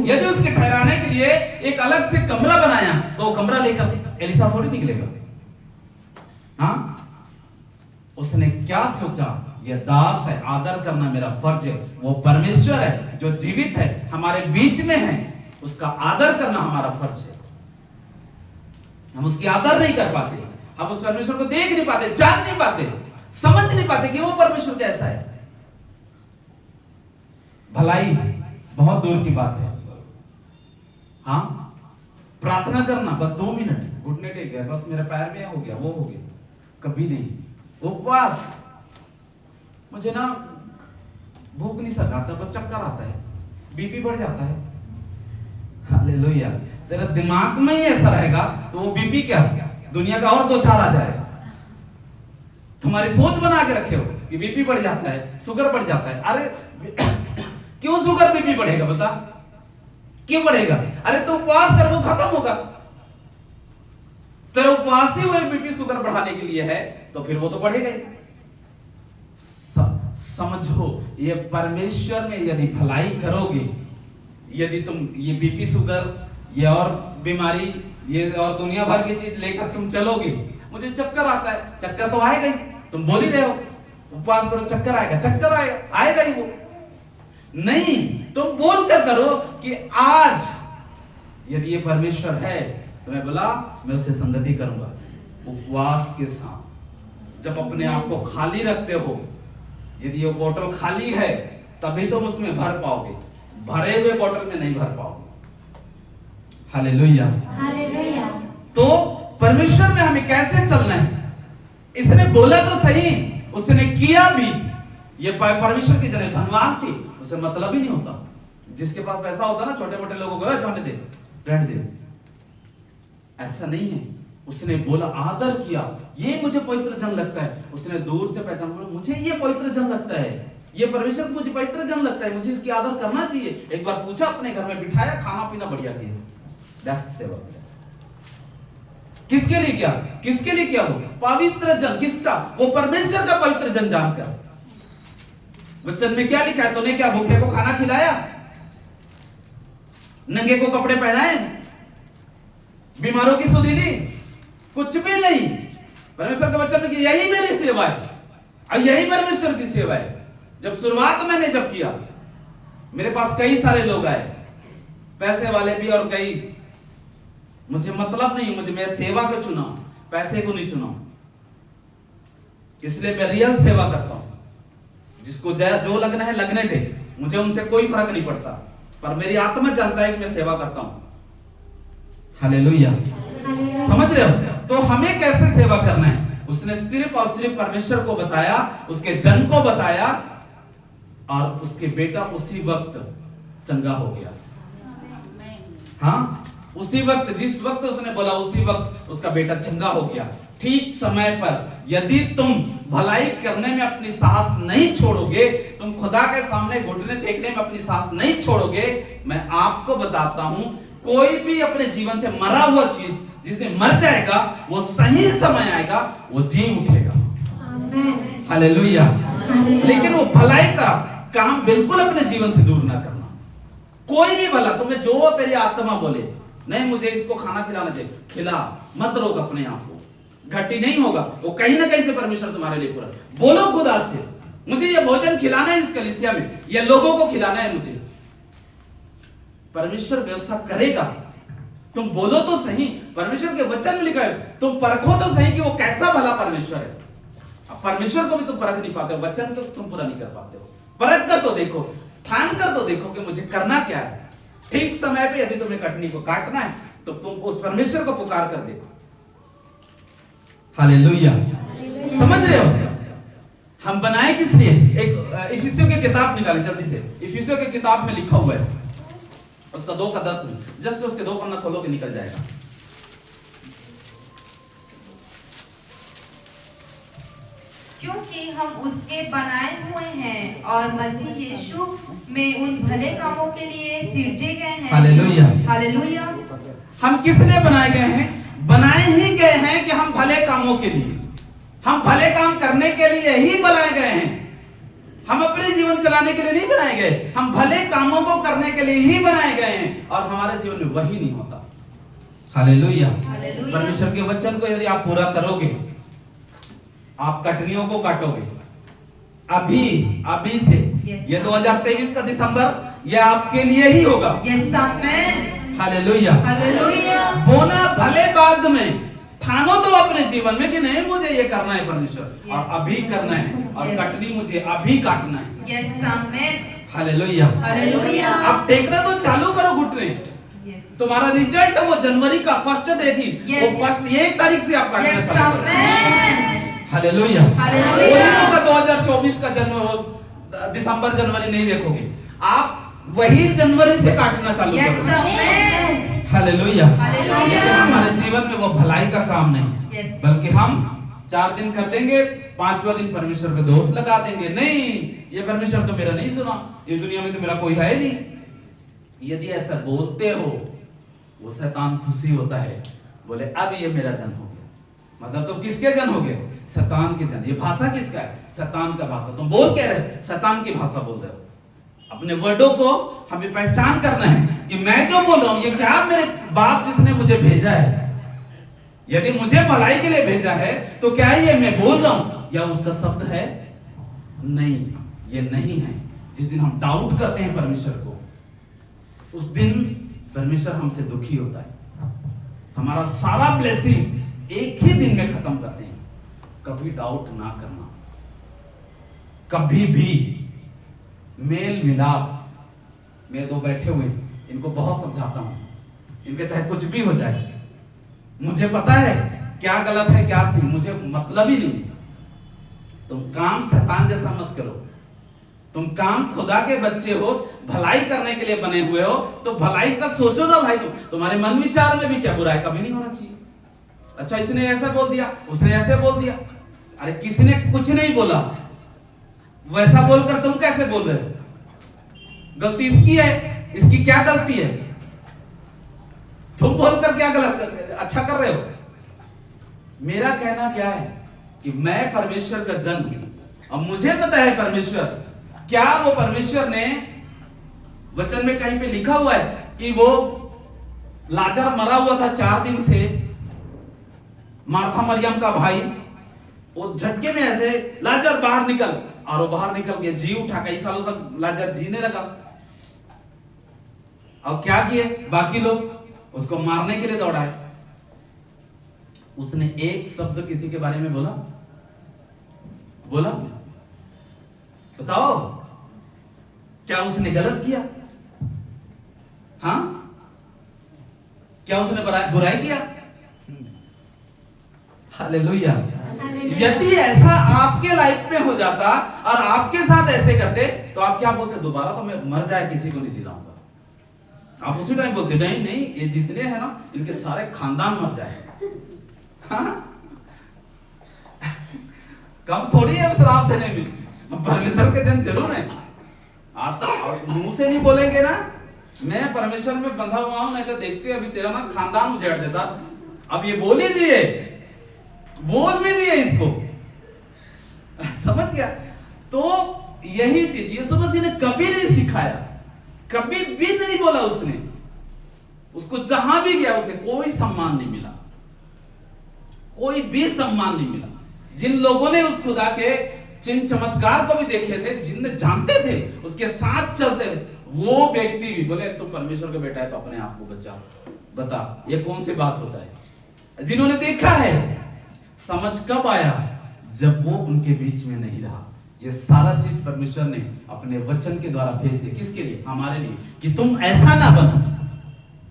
यदि उसके ठहराने के लिए एक अलग से कमरा बनाया तो वो कमरा लेकर एलिसा थोड़ी निकलेगा। हाँ, उसने क्या सोचा? यह दास है, आदर करना मेरा फर्ज है। वो परमेश्वर है जो जीवित है, हमारे बीच में है, उसका आदर करना हमारा फर्ज है। हम उसकी आदर नहीं कर पाते, हम उस परमेश्वर को देख नहीं पाते, जान नहीं पाते, समझ नहीं पाते कि वो परमेश्वर कैसा है। भलाई बहुत दूर की बात है। हाँ, प्रार्थना करना बस 2 मिनट घुटने टेक गए, बस मेरे पैर में हो गया, वो हो गया, कभी नहीं। उपवास, मुझे ना भूख नहीं सकाता, बस चक्कर आता है, बीपी बढ़ जाता है। हालेलुया। तेरा दिमाग में ही ऐसा रहेगा तो वो बीपी क्या, दुनिया का और 2-4 आ जाएगा। तुम्हारी सोच बना के रखे हो कि बीपी बढ़ जाता है, शुगर बढ़ जाता है। अरे क्यों शुगर बीपी बढ़ेगा? बता, क्यों बढ़ेगा? अरे तो उपवास कर, वो खत्म होगा। तेरा उपवास ही वो बीपी शुगर बढ़ाने के लिए है, तो फिर वो तो बढ़ेगा ही। समझो, ये परमेश्वर में यदि भलाई करोगे, यदि तुम ये बीपी शुगर, ये और बीमारी, ये और दुनिया भर की चीज लेकर तुम चलोगे, मुझे चक्कर आता है, चक्कर तो आएगा ही। तुम बोल ही रहे हो उपवास करो चक्कर आएगा, चक्कर आएगा ही। वो नहीं, तुम बोल कर करो कि आज यदि ये परमेश्वर है तो मैं बोला मैं उससे संगति करूंगा। उपवास के साथ जब अपने आप को खाली रखते हो, यदि ये बोतल खाली है तभी तुम उसमें भर पाओगे, भरे हुए बोतल में नहीं भर पाओगे। हालेलुया। हालेलुया। तो परमेश्वर में हमें कैसे चलना है? इसने बोला तो सही, उसने किया भी। ये परमेश्वर की जन धनवान थी, उसे मतलब ही नहीं होता। जिसके पास पैसा होता ना, छोटे मोटे लोगों को जाने दे, रहने दे, ऐसा नहीं है। उसने बोला, आदर किया, ये मुझे पवित्र जन लगता है। उसने दूर से पहचान बोला, मुझे ये पवित्र जन लगता है, ये परमेश्वर मुझे पवित्र जन लगता है, मुझे इसकी आदर करना चाहिए। एक बार पूछा, अपने घर में बिठाया, खाना पीना बढ़िया किया, बेस्ट सेवा किया। किसके लिए किया? किसके लिए किया? वो पवित्र जन। किसका? वो परमेश्वर का पवित्र जन जानकर। वचन में क्या लिखा है? तूने क्या भूखे को खाना खिलाया, नंगे को कपड़े पहनाए, बीमारों की सुधि दी? कुछ भी नहीं। परमेश्वर के वचन में यही मेरी सेवा है और यही परमेश्वर की सेवा है। जब शुरुआत मैंने जब किया, मेरे पास कई सारे लोग आए, पैसे वाले भी और कई। मुझे मतलब नहीं, मुझे मैं सेवा को चुना, पैसे को नहीं चुना। इसलिए मैं रियल सेवा करता हूं। जिसको जो लगना है लगने दे, मुझे उनसे कोई फर्क नहीं पड़ता, पर मेरी आत्मा जानता है कि मैं सेवा करता हूं। हालेलुया, समझ रहे हो? तो हमें कैसे सेवा करना है उसने सिर्फ और सिर्फ परमेश्वर को बताया, उसके जन को बताया, और उसके बेटा उसी वक्त चंगा हो गया। हाँ, उसी वक्त, जिस वक्त उसने बोला उसी वक्त उसका बेटा चंगा हो गया। ठीक समय पर यदि तुम भलाई करने में अपनी सांस नहीं छोड़ोगे, तुम खुदा के सामने घुटने टेकने में अपनी सांस नहीं छोड़ोगे, मैं आपको बताता हूं, कोई भी अपने जीवन से मरा हुआ चीज जिस दिन मर जाएगा, वो सही समय आएगा, वो जी उठेगा। हालेलुया। लेकिन वो भलाई का काम बिल्कुल अपने जीवन से दूर ना करना। कोई भी भला, तुम्हें जो तेरी आत्मा बोले, नहीं मुझे इसको खाना खिलाना चाहिए, खिला, मत रोक अपने आप को, घटी नहीं होगा, वो कहीं ना कहीं से परमेश्वर तुम्हारे लिए पूरा। बोलो खुदा से, मुझे ये भोजन खिलाना है इस कलीसिया में, ये लोगों को खिलाना है मुझे, परमेश्वर व्यवस्था करेगा। तुम बोलो तो सही, परमेश्वर के वचन में लिखा है, तुम परखो तो सही कि वो कैसा भला परमेश्वर है। अब परमेश्वर को भी तुम परख नहीं पाते हो, वचन को तुम पूरा नहीं कर पाते हो। परख कर तो देखो, ठान कर तो देखो कि मुझे करना क्या है। ठीक समय पे यदि तुम्हें कटनी को काटना है, तो तुम उस परमेश्वर को पुकार कर देखो। हालेलुया, समझ रहे हो? हम बनाए किस लिए? एक इफिसियों की किताब निकाले जल्दी से। इफिसियों की किताब में लिखा हुआ है, उसका 2:10 में, जस्ट उसके 2 पन्ना खोलो के निकल जाएगा। क्योंकि हम उसके बनाए हुए हैं और मसीह यीशु में उन भले कामों के लिए सिरजे गए हैं। Hallelujah, hallelujah. हम किस लिए बनाए गए हैं? बनाए ही गए हैं कि हम भले कामों के लिए, हम भले काम करने के लिए ही बनाए गए हैं। हम अपने जीवन चलाने के लिए नहीं बनाए गए, हम भले कामों को करने के लिए ही बनाए गए हैं, और हमारे जीवन में वही नहीं होता। हालेलुया। परमेश्वर के वचन को यदि आप पूरा करोगे, आप कटनियों को काटोगे अभी से। ये 2023 का दिसंबर ये आपके लिए ही होगा। Hallelujah, hallelujah. बोना भले बाद में, ठानो तो अपने जीवन में कि नहीं मुझे ये करना है परमेश्वर, और अभी करना है, और कटनी मुझे अभी काटना है। Hallelujah, hallelujah. अब टेकना तो चालू करो घुटने। तुम्हारा रिजल्ट वो जनवरी का फर्स्ट डे थी, वो फर्स्ट 1 तारीख से आप काटना चालू करो। हालेलुया। हालेलुया। 2024 का दिसंबर जनवरी नहीं देखोगे, आप वही जनवरी से काटना चालू करो। हालेलुया। लेकिन हमारे जीवन में वो भलाई का काम नहीं, बल्कि हम 4 दिन कर देंगे, 5वां दिन परमेश्वर पे दोष लगा देंगे। नहीं, ये परमेश्वर तो मेरा नहीं सुना, ये दुनिया में तो मेरा कोई है नहीं। यदि ऐसा बोलते हो, वो शैतान खुशी होता है, बोले अब ये मेरा जन हो गया। मतलब तुम किसके जन हो गए? शैतान के जन। ये भाषा किसका है? शैतान का भाषा। तुम बोल कह रहे, शैतान की भाषा बोल रहे हो। अपने वर्डों को हमें पहचान करना है कि मैं जो बोल रहा हूं, ये क्या मेरे बाप जिसने मुझे भेजा है, यदि मुझे भलाई के लिए भेजा है, तो क्या ये मैं बोल रहा हूं या उसका शब्द है? नहीं, ये नहीं है। जिस दिन हम डाउट करते हैं परमेश्वर को, उस दिन परमेश्वर हमसे दुखी होता है। हमारा सारा ब्लेसिंग एक ही दिन में खत्म करते हैं। कभी डाउट ना करना, कभी भी। मेल मिलाप, मेरे 2 बैठे हुए, इनको बहुत समझाता हूं, इनके चाहे कुछ भी हो जाए, मुझे पता है क्या गलत है क्या सही, मुझे मतलब ही नहीं। तुम काम शैतान जैसा मत करो, तुम काम खुदा के बच्चे हो, भलाई करने के लिए बने हुए हो, तो भलाई का सोचो ना भाई। तुम्हारे मन विचार में भी क्या बुरा है? कभी नहीं होना चाहिए। अच्छा, इसने ऐसा बोल दिया, उसने ऐसे बोल दिया। अरे किसी ने कुछ नहीं बोला, वैसा बोलकर तुम कैसे बोल रहे हो? गलती इसकी है, इसकी क्या गलती है? तुम बोलकर क्या गलत अच्छा कर रहे हो? मेरा कहना क्या है कि मैं परमेश्वर का जन हूं, और मुझे पता है परमेश्वर क्या, वो परमेश्वर ने वचन में कहीं पे लिखा हुआ है कि वो लाजर मरा हुआ था 4 दिन से, मार्था मरियम का भाई, वो झटके में ऐसे लाजर बाहर निकल, और वो बाहर निकल गया, जी उठा। कई सालों तक लाजर जीने लगा। और क्या किए बाकी लोग? उसको मारने के लिए दौड़ाए। उसने एक शब्द किसी के बारे में बोला? बोला? बताओ, क्या उसने गलत किया? हाँ, क्या उसने बुराई किया? हालेलुया। यदि ऐसा आपके लाइफ में हो जाता और आपके साथ ऐसे करते तो आप क्या बोलते? दोबारा तो मैं मर जाए किसी को नहीं जिलाऊंगा। आप उसी टाइम बोलते नहीं नहीं, ये जितने हैं ना इनके सारे खानदान मर जाए। हाँ? कम थोड़ी है श्राप देने में, परमेश्वर के जन जरूर है। आप मुंह से नहीं बोलेंगे ना मैं परमेश्वर में बंधा हुआ हूं, नहीं तो देखते अभी तेरा ना खानदान उजाड़ देता। अब ये बोल ही दिए, बोल भी दिए इसको, समझ गया? तो यही चीज यीशु मसीह ने कभी नहीं सिखाया, कभी भी नहीं बोला उसने। उसको जहां भी गया उसे कोई सम्मान नहीं मिला, कोई भी सम्मान नहीं मिला। जिन लोगों ने उस खुदा के चिन्ह चमत्कार को भी देखे थे, जिनने जानते थे, उसके साथ चलते थे, वो व्यक्ति भी बोले तू परमेश्वर का बेटा है तो अपने आप को बचा। बता ये कौन सी बात होता है? जिन्होंने देखा है, समझ कब आया? जब वो उनके बीच में नहीं रहा। ये सारा चीज परमेश्वर ने अपने वचन के द्वारा भेज दिया। किसके लिए? हमारे लिए, कि तुम ऐसा ना बनो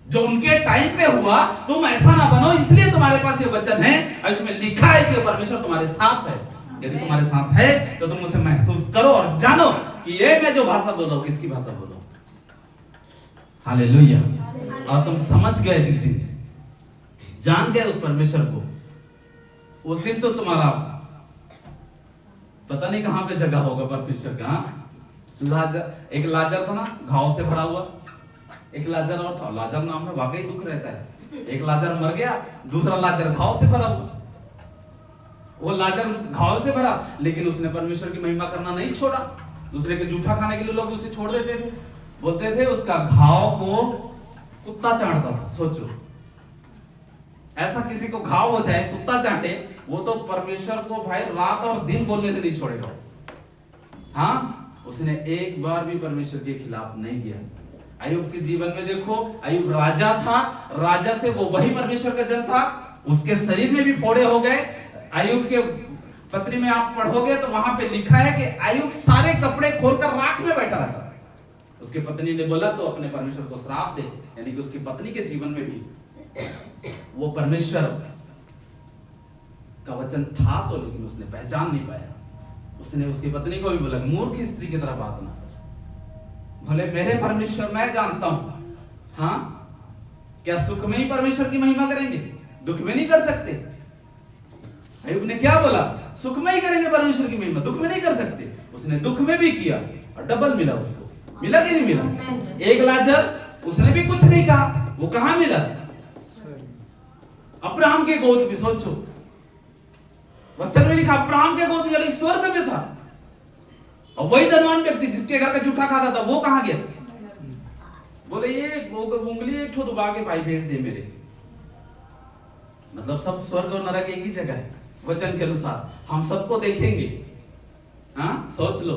जो उनके टाइम पे हुआ, तुम ऐसा ना बनो। इसलिए तुम्हारे पास ये वचन है और इसमें लिखा है कि परमेश्वर तुम्हारे साथ है। यदि तुम्हारे साथ है तो तुम उसे महसूस करो और जानो कि ये मैं जो भाषा बोल रहा हूं किसकी भाषा बोल रहा हूं। हालेलुया। और तुम समझ गए, जिस दिन जान गए उस परमेश्वर को, उस दिन तो तुम्हारा पता नहीं कहां पे जगह होगा परमेश्वर का। एक लाजर था ना, घाव से भरा हुआ, एक लाजर और था। लाजर नाम में वाकई दुख रहता है। एक लाजर मर गया, दूसरा लाजर घाव से भरा हुआ। वो लाजर घाव से भरा, लेकिन उसने परमेश्वर की महिमा करना नहीं छोड़ा। दूसरे के जूठा खाने के लिए लोग उसे छोड़ देते थे, बोलते थे उसका घाव को कुत्ता चाटता था। सोचो, ऐसा किसी को घाव हो जाए, कुत्ता चाटे, वो तो परमेश्वर को भाई रात और दिन बोलने से नहीं छोड़ेगा। हाँ, उसने एक बार भी परमेश्वर के खिलाफ नहीं किया। अय्यूब के जीवन में देखो, अय्यूब राजा था, राजा से वो वही परमेश्वर का जन था, उसके शरीर में भी फोड़े हो गए। अय्यूब के पत्री में आप पढ़ोगे तो वहां पे लिखा है कि अय्यूब सारे कपड़े खोलकर राख में बैठा रहता। उसकी पत्नी ने बोला तो अपने परमेश्वर को श्राप दे, यानी कि उसकी पत्नी के जीवन में भी वो परमेश्वर का वचन था तो, लेकिन उसने पहचान नहीं पाया। उसने उसकी पत्नी को भी बोला, मूर्ख स्त्री की तरह बात ना कर, भले मेरे परमेश्वर मैं जानता हूं। हाँ, क्या सुख में ही परमेश्वर की महिमा करेंगे, दुख में नहीं कर सकते? अय्यूब ने क्या बोला? सुख में ही करेंगे परमेश्वर की महिमा, दुख में नहीं कर सकते। उसने दुख में भी किया और डबल मिला उसको। मिला कि नहीं मिला? एक लाजर, उसने भी कुछ नहीं कहा, वो कहां मिला? अब्राहम के गोद में। सोचो, वचन में लिखा अब्राहम के गोद में, स्वर्ग में था। और वही धनवान व्यक्ति जिसके घर का जूठा खाता था, वो कहां गया? बोले ये उंगली एक ठो दबा के भाई भेज दे मेरे। मतलब सब स्वर्ग और नरक एक ही जगह है वचन के अनुसार। हम सबको देखेंगे। हाँ, सोच लो,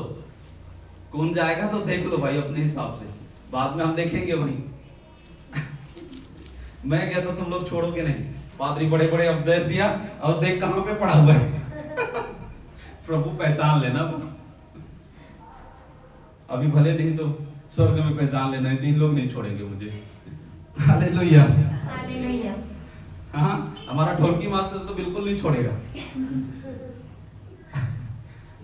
कौन जाएगा तो देख लो भाई अपने हिसाब से, बाद में हम देखेंगे वहीं। मैं कहता तुम लोग छोड़ोगे नहीं। पादरी बड़े बड़े उपदेश दिया और देख कहां पे पड़ा हुआ है। प्रभु पहचान लेना बस। अभी भले नहीं तो स्वर्ग में पहचान लेना, तीन लोग नहीं छोड़ेंगे मुझे। Hallelujah, hallelujah. हाँ, हमारा ढोलकी मास्टर तो बिल्कुल नहीं छोड़ेगा।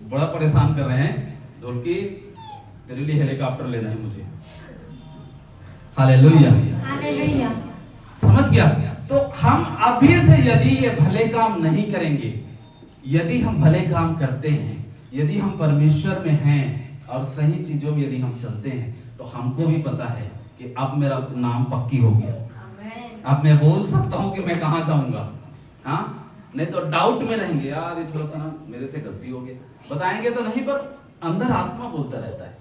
बड़ा परेशान कर रहे हैं ढोलकी, तेरे लिए हेलीकॉप्टर लेना है मुझे। Hallelujah, hallelujah. समझ गया? तो हम अभी से यदि ये भले काम नहीं करेंगे, यदि हम भले काम करते हैं, यदि हम परमेश्वर में हैं और सही चीजों में यदि हम चलते हैं, तो हमको भी पता है कि अब मेरा नाम पक्की हो गया। अब मैं बोल सकता हूं कि मैं कहां जाऊंगा। हाँ, नहीं तो डाउट में रहेंगे, यार ये थोड़ा सा ना मेरे से गलती हो गया। बताएंगे तो नहीं, पर अंदर आत्मा बोलता रहता है।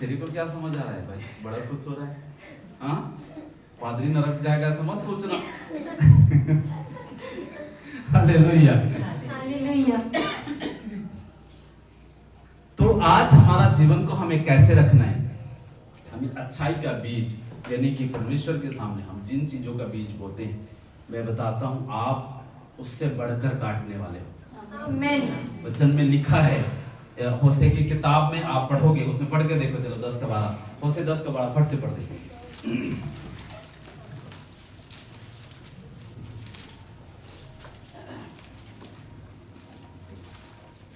तेरे को क्या समझ आ रहा है भाई? बड़ा खुश हो रहा है। हाँ, पादरी नरक जाएगा समझ सोचना। Hallelujah, hallelujah. तो आज हमारा जीवन को हमें कैसे रखना है? हमें अच्छाई का बीज, यानी कि परमेश्वर के सामने हम जिन चीजों का बीज बोते हैं, मैं बताता हूं आप उससे बढ़कर काटने वाले हो। आमेन। वचन में लिखा है, होशे की किताब में आप पढ़ोगे, उसमें पढ़ के देखो, चलो 10 का 12, होशे 10 का 12 फट से पढ़ देखो।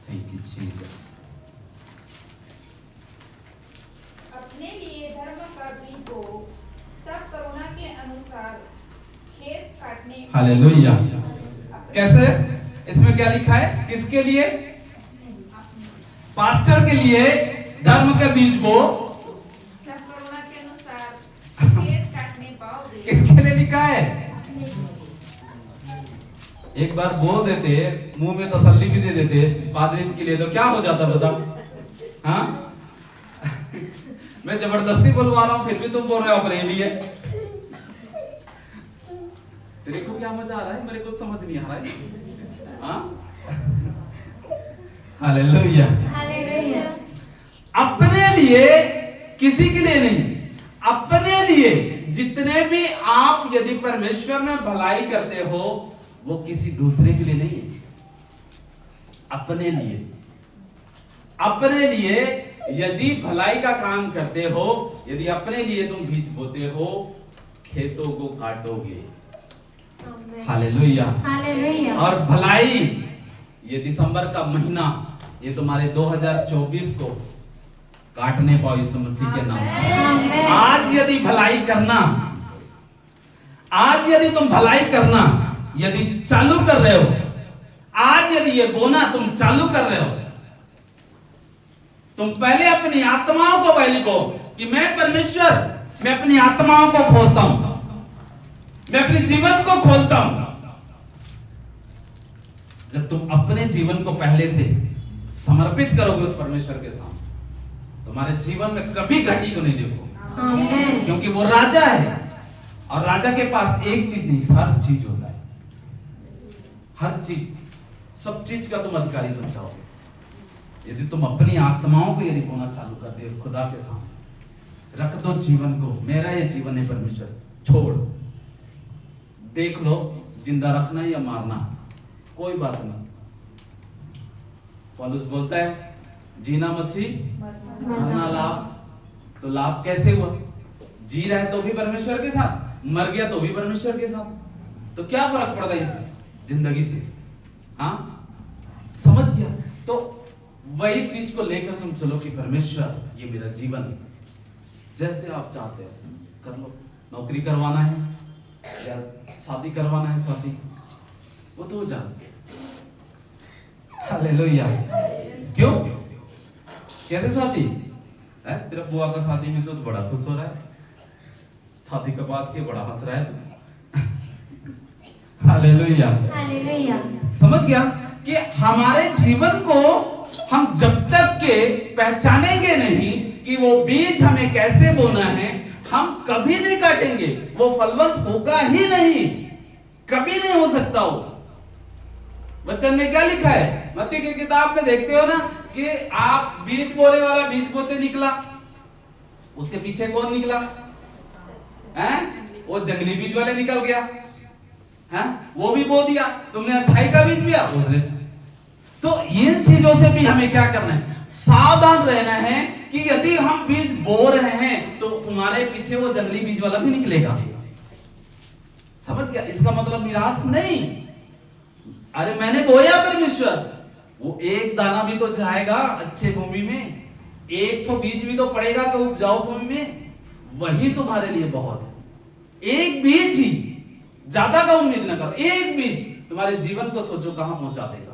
Thank you, Jesus. अपने लिए धर्म का बीज बो, सब करुणा के अनुसार खेत काटने। हालेलुया। कैसे? इसमें क्या लिखा है? किसके लिए? पास्टर के लिए धर्म का बीज बो, सब करुणा के अनुसार खेत काटने पाओगे। किसके लिए लिखा है? एक बार बोल देते, मुंह में तसल्ली भी दे देते पादरी के लिए, तो क्या हो जाता बता? हाँ? मैं जबरदस्ती बोलवा रहा हूँ, फिर भी तुम बोल रहे हो अपने लिए। तेरे को क्या मजा आ रहा है? मेरे को समझ नहीं आ रहा है। हाँ? हालेलुया। हालेलुया। अपने लिए, किसी के लिए नहीं, अपने लिए। जितने भी आप यदि परमेश्वर में भलाई करते हो, वो किसी दूसरे के लिए नहीं है, अपने लिए। अपने लिए यदि भलाई का काम करते हो, यदि अपने लिए तुम बीज बोते हो, खेतों को काटोगे। आमेन। हालेलुया। हालेलुया। और भलाई, ये दिसंबर का महीना, ये तुम्हारे 2024 को काटने पाओ यीशु मसीह के नाम से। आमेन। आज यदि भलाई करना, आज यदि तुम भलाई करना यदि चालू कर रहे हो, आज यदि ये बोना तुम चालू कर रहे हो, तुम पहले अपनी आत्माओं को पहले को कि मैं परमेश्वर, मैं अपनी आत्माओं को खोलता हूं, मैं अपने जीवन को खोलता हूं। जब तुम अपने जीवन को पहले से समर्पित करोगे उस परमेश्वर के सामने, तुम्हारे जीवन में कभी घटी को नहीं देखो, आमेन। क्योंकि वो राजा है और राजा के पास एक चीज नहीं, हर चीज होता है। हर चीज, सब चीज का तुम अधिकारी बन जाओगे यदि तुम अपनी आत्माओं को यदि बोना चालू कर दे उस खुदा के सामने। रख दो जीवन को, मेरा ये जीवन है परमेश्वर, छोड़, देख लो जिंदा रखना या मारना, कोई बात नहीं। पौलुस बोलता है जीना मसीह, मरना लाभ। तो लाभ कैसे हुआ? जी रहा है तो भी परमेश्वर के साथ, मर गया तो भी परमेश्वर के साथ, तो क्या फर्क पड़ता है इस जिंदगी से? हाँ, समझ गया? तो वही चीज को लेकर तुम चलो कि परमेश्वर ये मेरा जीवन है, जैसे आप चाहते हो कर लो। नौकरी करवाना है या शादी करवाना है, स्वाति वो तो हो जा। हालेलुया। क्यों? कैसे स्वाति? तेरा बुआ का शादी में तो बड़ा खुश हो रहा है, शादी के बाद के बड़ा हंस रहा है तू। हालेलुया। हालेलुया। समझ गया कि हमारे जीवन को हम जब तक के पहचानेंगे नहीं कि वो बीज हमें कैसे बोना है, हम कभी नहीं काटेंगे, वो फलवंत होगा ही नहीं, कभी नहीं हो सकता हो। वचन में क्या लिखा है? मत्ती की किताब में देखते हो ना कि आप बीज बोने वाला बीज बोते निकला, उसके पीछे कौन निकला? वो जंगली बीज वाले निकल गया, है वो भी बो दिया, तुमने अच्छाई का बीज दिया उसने। तो इन चीजों से भी हमें क्या करना है? सावधान रहना है कि यदि हम बीज बो रहे हैं तो तुम्हारे पीछे वो जंगली बीज वाला भी निकलेगा। समझ गया? इसका मतलब निराश नहीं, अरे मैंने बोया परमेश्वर, वो एक दाना भी तो जाएगा अच्छे भूमि में, एक तो बीज भी तो पड़ेगा तो उपजाऊ भूमि में, वही तुम्हारे लिए बहुत है। एक बीज ही, ज्यादा का उम्मीद न करो, एक बीज तुम्हारे जीवन को सोचो कहां पहुंचा देगा।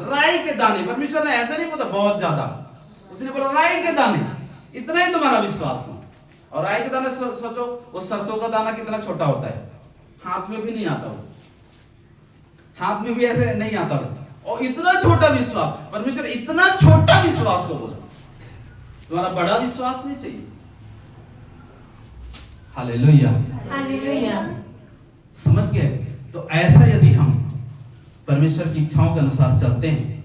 राई के दाने, परमेश्वर ने ऐसा नहीं बोला बहुत ज्यादा, उसने बोला राई के दाने, इतना ही तुम्हारा विश्वास हो। और राई के दाने सोचो, वो सरसों का दाना कितना छोटा होता है, हाथ में भी नहीं आता वो, हाथ में भी ऐसे नहीं आता वो, और इतना छोटा विश्वास, परमेश्वर इतना छोटा विश्वास को बोला, तुम्हारा बड़ा विश्वास नहीं चाहिए। हालेलुया। हालेलुया। समझ गए? तो ऐसा यदि हम परमेश्वर की इच्छाओं के अनुसार चलते हैं,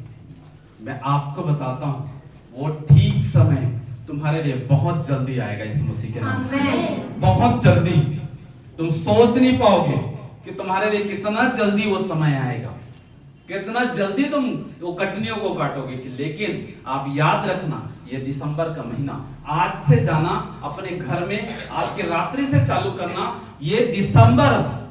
मैं आपको बताता हूं वो ठीक समय तुम्हारे लिए बहुत जल्दी आएगा यीशु मसीह के नाम से। आमीन। बहुत जल्दी, तुम सोच नहीं पाओगे कि तुम्हारे लिए कितना जल्दी वो समय आएगा। कितना जल्दी तुम वो कटनियों को काटोगे। लेकिन आप याद रखना, ये दिसंबर का महीना आज से जाना अपने घर में, आज के रात्रि से चालू करना। ये दिसंबर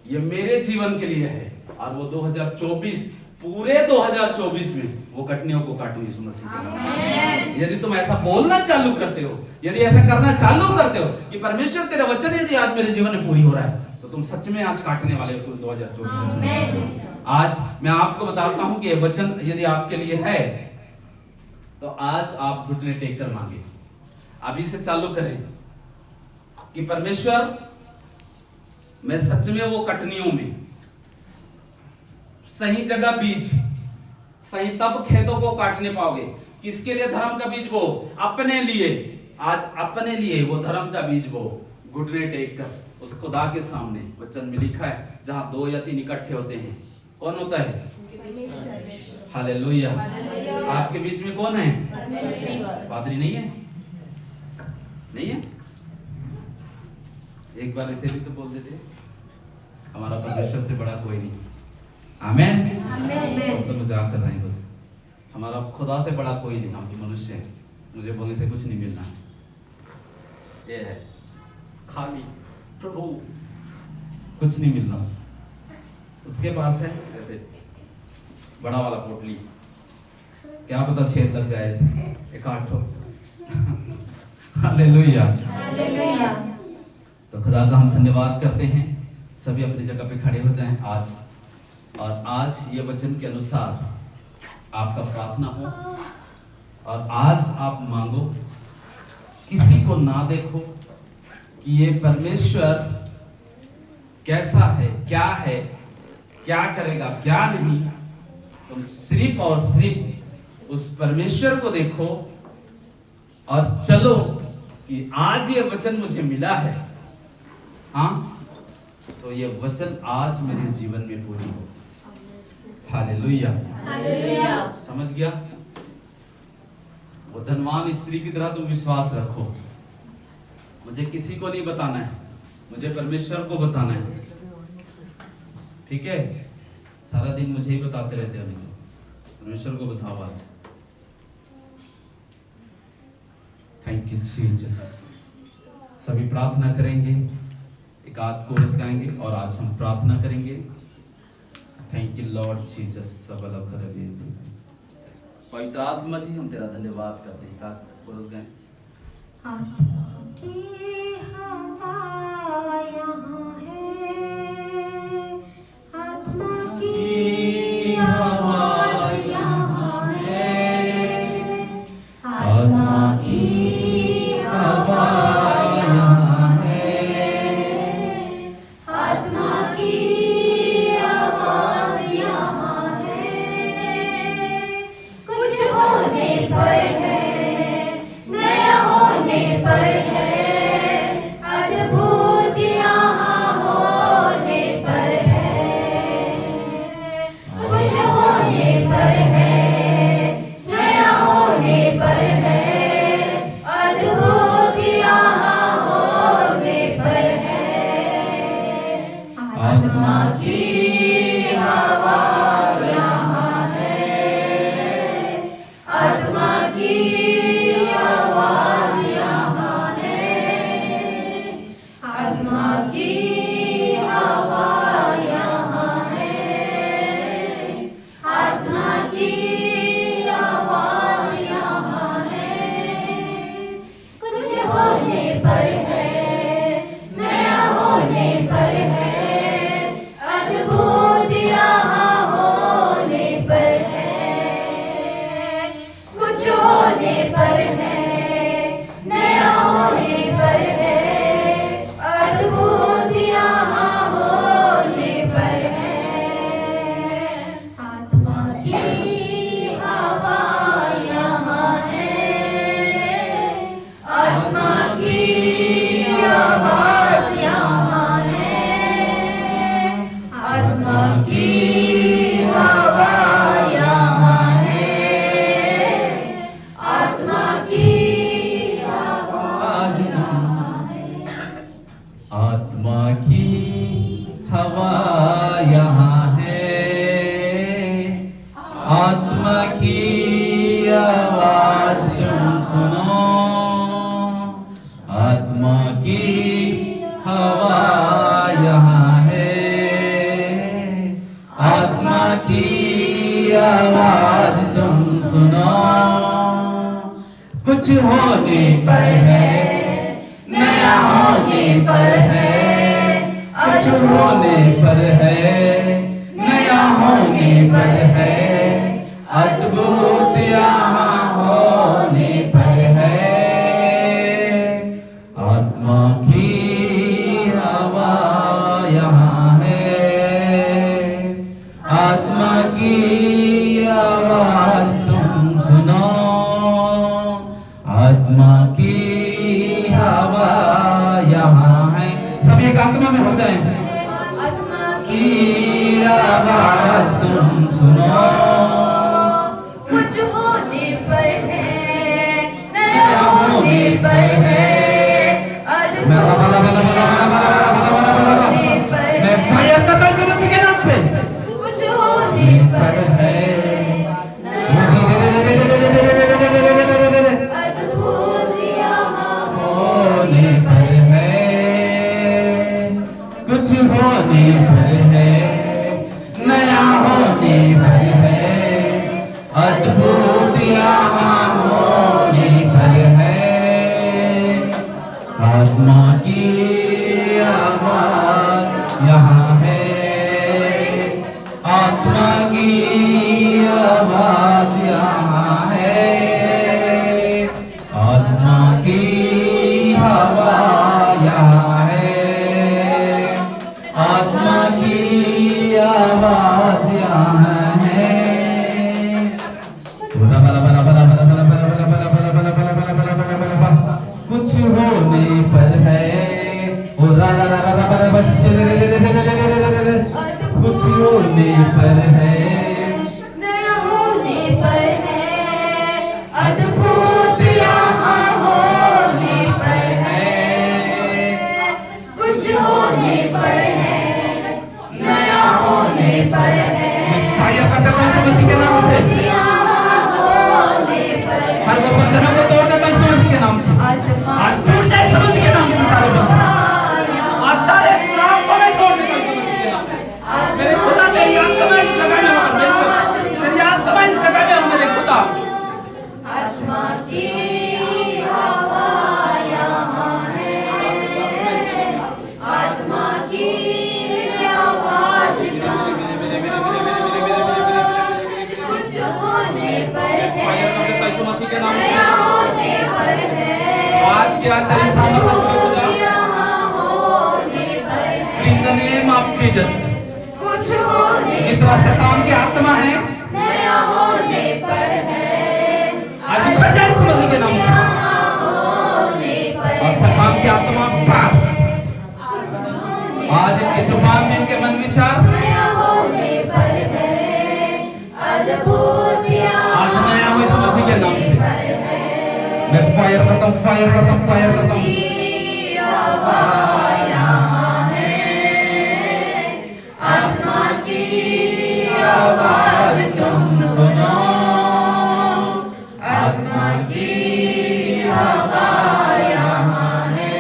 ये मेरे जीवन के लिए है और वो 2024 पूरे 2024 में वो कटनियों को काटू यीशु मसीह के नाम में। यदि तुम ऐसा बोलना चालू करते हो, यदि ऐसा करना चालू करते हो कि परमेश्वर तेरा वचन यदि आज मेरे जीवन में पूरी हो रहा है, तो तुम सच में आज काटने वाले हो। तुम 2024 आज मैं आपको बताता हूं कि ये वचन यदि आपके लिए है तो आज आप घुटने टेक कर मांगे, अभी से चालू करें कि परमेश्वर मैं सच में वो कटनियों में सही जगह बीज, सही तब खेतों को काटने पाओगे। किसके लिए धर्म का बीज बो? अपने लिए। आज अपने लिए वो धर्म का बीज बो, घुटने टेक कर उस खुदा के सामने। वचन में लिखा है जहां 2 या 3 इकट्ठे होते हैं, कौन होता है? हालेलुया। आपके बीच में कौन है? पादरी नहीं है? नहीं है? एक बार इसे भी तो बोल देते, हमारा परमेश्वर से बड़ा कोई नहीं। आमेन। तो मजाक कर रहे हैं बस। हमारा खुदा से बड़ा कोई नहीं, हम तो मनुष्य हैं, मुझे बोलने से कुछ नहीं मिलना। ये है खाली प्रभु, कुछ नहीं मिलना। उसके पास है ऐसे बड़ा वाला पोटली, क्या पता छेद लग जाए एक आठो। हालेलुया। तो खुदा का हम धन्यवाद करते हैं। सभी अपनी जगह पे खड़े हो जाएं आज, और आज ये वचन के अनुसार आपका प्रार्थना हो और आज आप मांगो। किसी को ना देखो कि ये परमेश्वर कैसा है, क्या करेगा, क्या नहीं। तुम सिर्फ और सिर्फ उस परमेश्वर को देखो और चलो कि आज ये वचन मुझे मिला है, हाँ, तो ये वचन आज मेरे जीवन में पूरी हो। हालेलुया। समझ गया? वो धनवान स्त्री की तरह तुम विश्वास रखो। मुझे किसी को नहीं बताना है, मुझे परमेश्वर को बताना है। ठीक है? सारा दिन मुझे ही बताते रहते हो, नहीं परमेश्वर को बताओ आज। Thank you Jesus. सभी प्रार्थना करेंगे, एक आध कोरस गाएंगे और आज हम प्रार्थना करेंगे। Thank you Lord Jesus. सब अलग करेंगे। पवित्र आत्मा जी, हम तेरा धन्यवाद करते हैं। एक आध कोरस गाएं। आत्मा की हवा यहाँ है, आत्मा की हवा यहाँ है, आत्मा की हवा यहाँ है, आत्मा की आवाज यहाँ है। कुछ होने पर है, नया होने पर है, अद्भुत यहाँ होने पर है। कुछ होने पर है, नया होने पर है, अद्भुत यहाँ होने पर है। आत्मा की हवा यहाँ है, आत्मा की आवाज यहाँ है, आत्मा की हवा यहाँ है, आत्मा की आवाज यहाँ है। कुछ होने पर है, नया होने पर है, अद्भुत यहाँ होने पर है। कुछ होने पर है, नया होने पर है, अद्भुत यहाँ होने पर है। आत्मा की हवा यहाँ है, आत्मा की आवाज यहाँ है, आत्मा की हवा यहाँ है, आत्मा की कुछ होने पर है, नया होने पर है, कुछ होने पर है, नया होने पर है, अद्भुत यहाँ होने पर है। आत्मा की हवा यहाँ है, आत्मा की आवाज तुम सुनो, आत्मा की हवा यहाँ है। सब एक आत्मा में हो जाए। आत्मा की आवाज तुम सुनो, कुछ होने पर है, नया होने पर है, अद्भुत होने पर मैं फायर करता हूं समझ के नाम से। कुछ होने पर है, अद्भुत यहाँ होने पर है, कुछ होने पर है, नया होने पर है, अद्भुत यहाँ होने पर है। आत्मा की आवाज यहाँ है, आत्मा की आवाज यहाँ है, आत्मा की हवा यहाँ है, आत्मा की आवाज यहाँ है। कुछ होने पर है, कुछ होने पर है, नया होने पर है, अद्भुत यहाँ होने पर है, कुछ होने पर है, नया होने पर है, फायर कर देता हूं यीशु मसीह के नाम से। यहाँ होने पर है, हर वो बंधनों को तोड़ देता हूं यीशु मसीह के नाम से। आत्मा आज टूट जाए यीशु मसीह के नाम से सारे बंधन, आज सारे श्राप को मैं तोड़ देता हूं यीशु मसीह के नाम से। मेरे खुदा तेरी आत्मा इस जगह में हो परमेश्वर, तेरी आत्मा इस जगह में हो मेरे खुदा। आत्मा की हवा यहाँ है, आत्मा की आवाज तुम सुनो, कुछ होने पर फायर कर देता हूं है, यीशु मसीह के नाम नया से। होने पर है, आज के आज तेरी सामर्थ्य से खुदा, यहाँ होने पर है, in the name of Jesus, कुछ होने जितना शैतान की आत्मा है नया होने पर है, आज उखड़ जाए यीशु मसीह के नाम से। यहाँ होने पर और है, शैतान की आत्मा भाग, आज इनके जुबान में इनके मन विचार नया होने पर है, अद्भुत आज नया हो यीशु मसीह के नाम से। मैं फायर करता हूं, फायर करता हूं, फायर करता हूं। की हवा यहाँ है, आत्मा की आवाज तुम सुनो, आत्मा की हवा यहाँ है,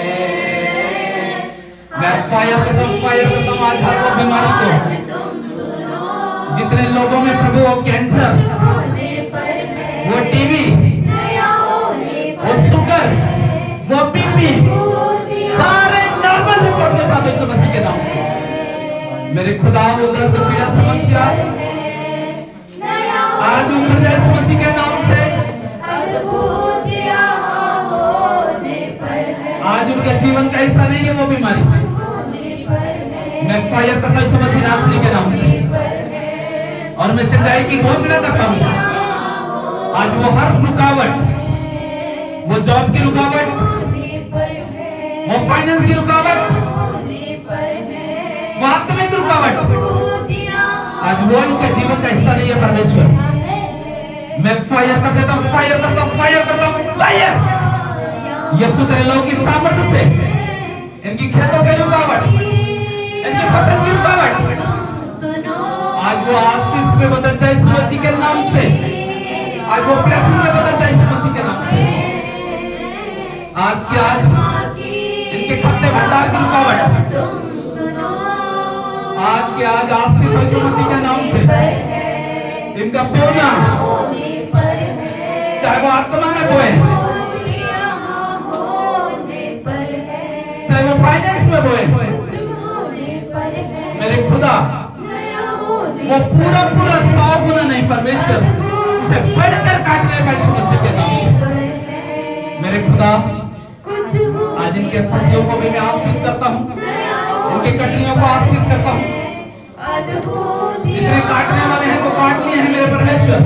मैं फायर करता हूं, फायर करता हूं आज हर वो बीमारी को, आवाज तुम सुनो, जितने लोगों में प्रभु वो कैंसर, होने पर है, वो टीबी, नया होने वो शुगर, वो बीपी, सारे नॉर्मल रिपोर्ट के साथ यीशु मसीह के नाम से। मेरे खुदा वो दर्द पीड़ा समस्या आज उखड़ जाए यीशु मसीह के नाम से। अद्भुत यहाँ होने पर है, आज उनके जीवन का हिस्सा नहीं है वो बीमारी। होने पर है, मैं फायर करता हूं यीशु मसीह नासरी के नाम से, और मैं चंगाई की घोषणा करता हूं। आज वो हर रुकावट, वो जॉब की रुकावट, होने पर है, वो फाइनेंस की रुकावट, होने पर है, वो आत्मिक रुकावट, अद्भुत यहाँ आज वो इनके जीवन का हिस्सा नहीं है परमेश्वर। मैं फायर कर देता हूं, फायर करता हूं, फायर करता हूं, फायर। यीशु तेरे लोगों की सामर्थ्य से इनकी खेतों की रुकावट, इनकी फसल की रुकावट सुनो, आज वो आशीष में बदल जाए यीशु मसीह के नाम से। आज वो ब्लेसिंग में बदल जाए यीशु मसीह के नाम से। आज के आज इनके खाते भंडार की रुकावट तुम सुनो, आज के आज आशीष यीशु मसीह के नाम से इनका बोना, होने पर है, चाहे वो आत्मा में बोए, में बोए कुछ होने पर है मेरे खुदा नया होने वो पूरा पूरा 100 गुना नहीं परमेश्वर उसे बढ़कर काटने का यीशु मसीह के नाम से पर है मेरे खुदा कुछ होने आज इनके फसलों को भी मैं आशीष करता हूँ, इनके कटनियों को आशीष करता हूँ। जितने काटने वाले हैं तो काट लिए हैं मेरे परमेश्वर,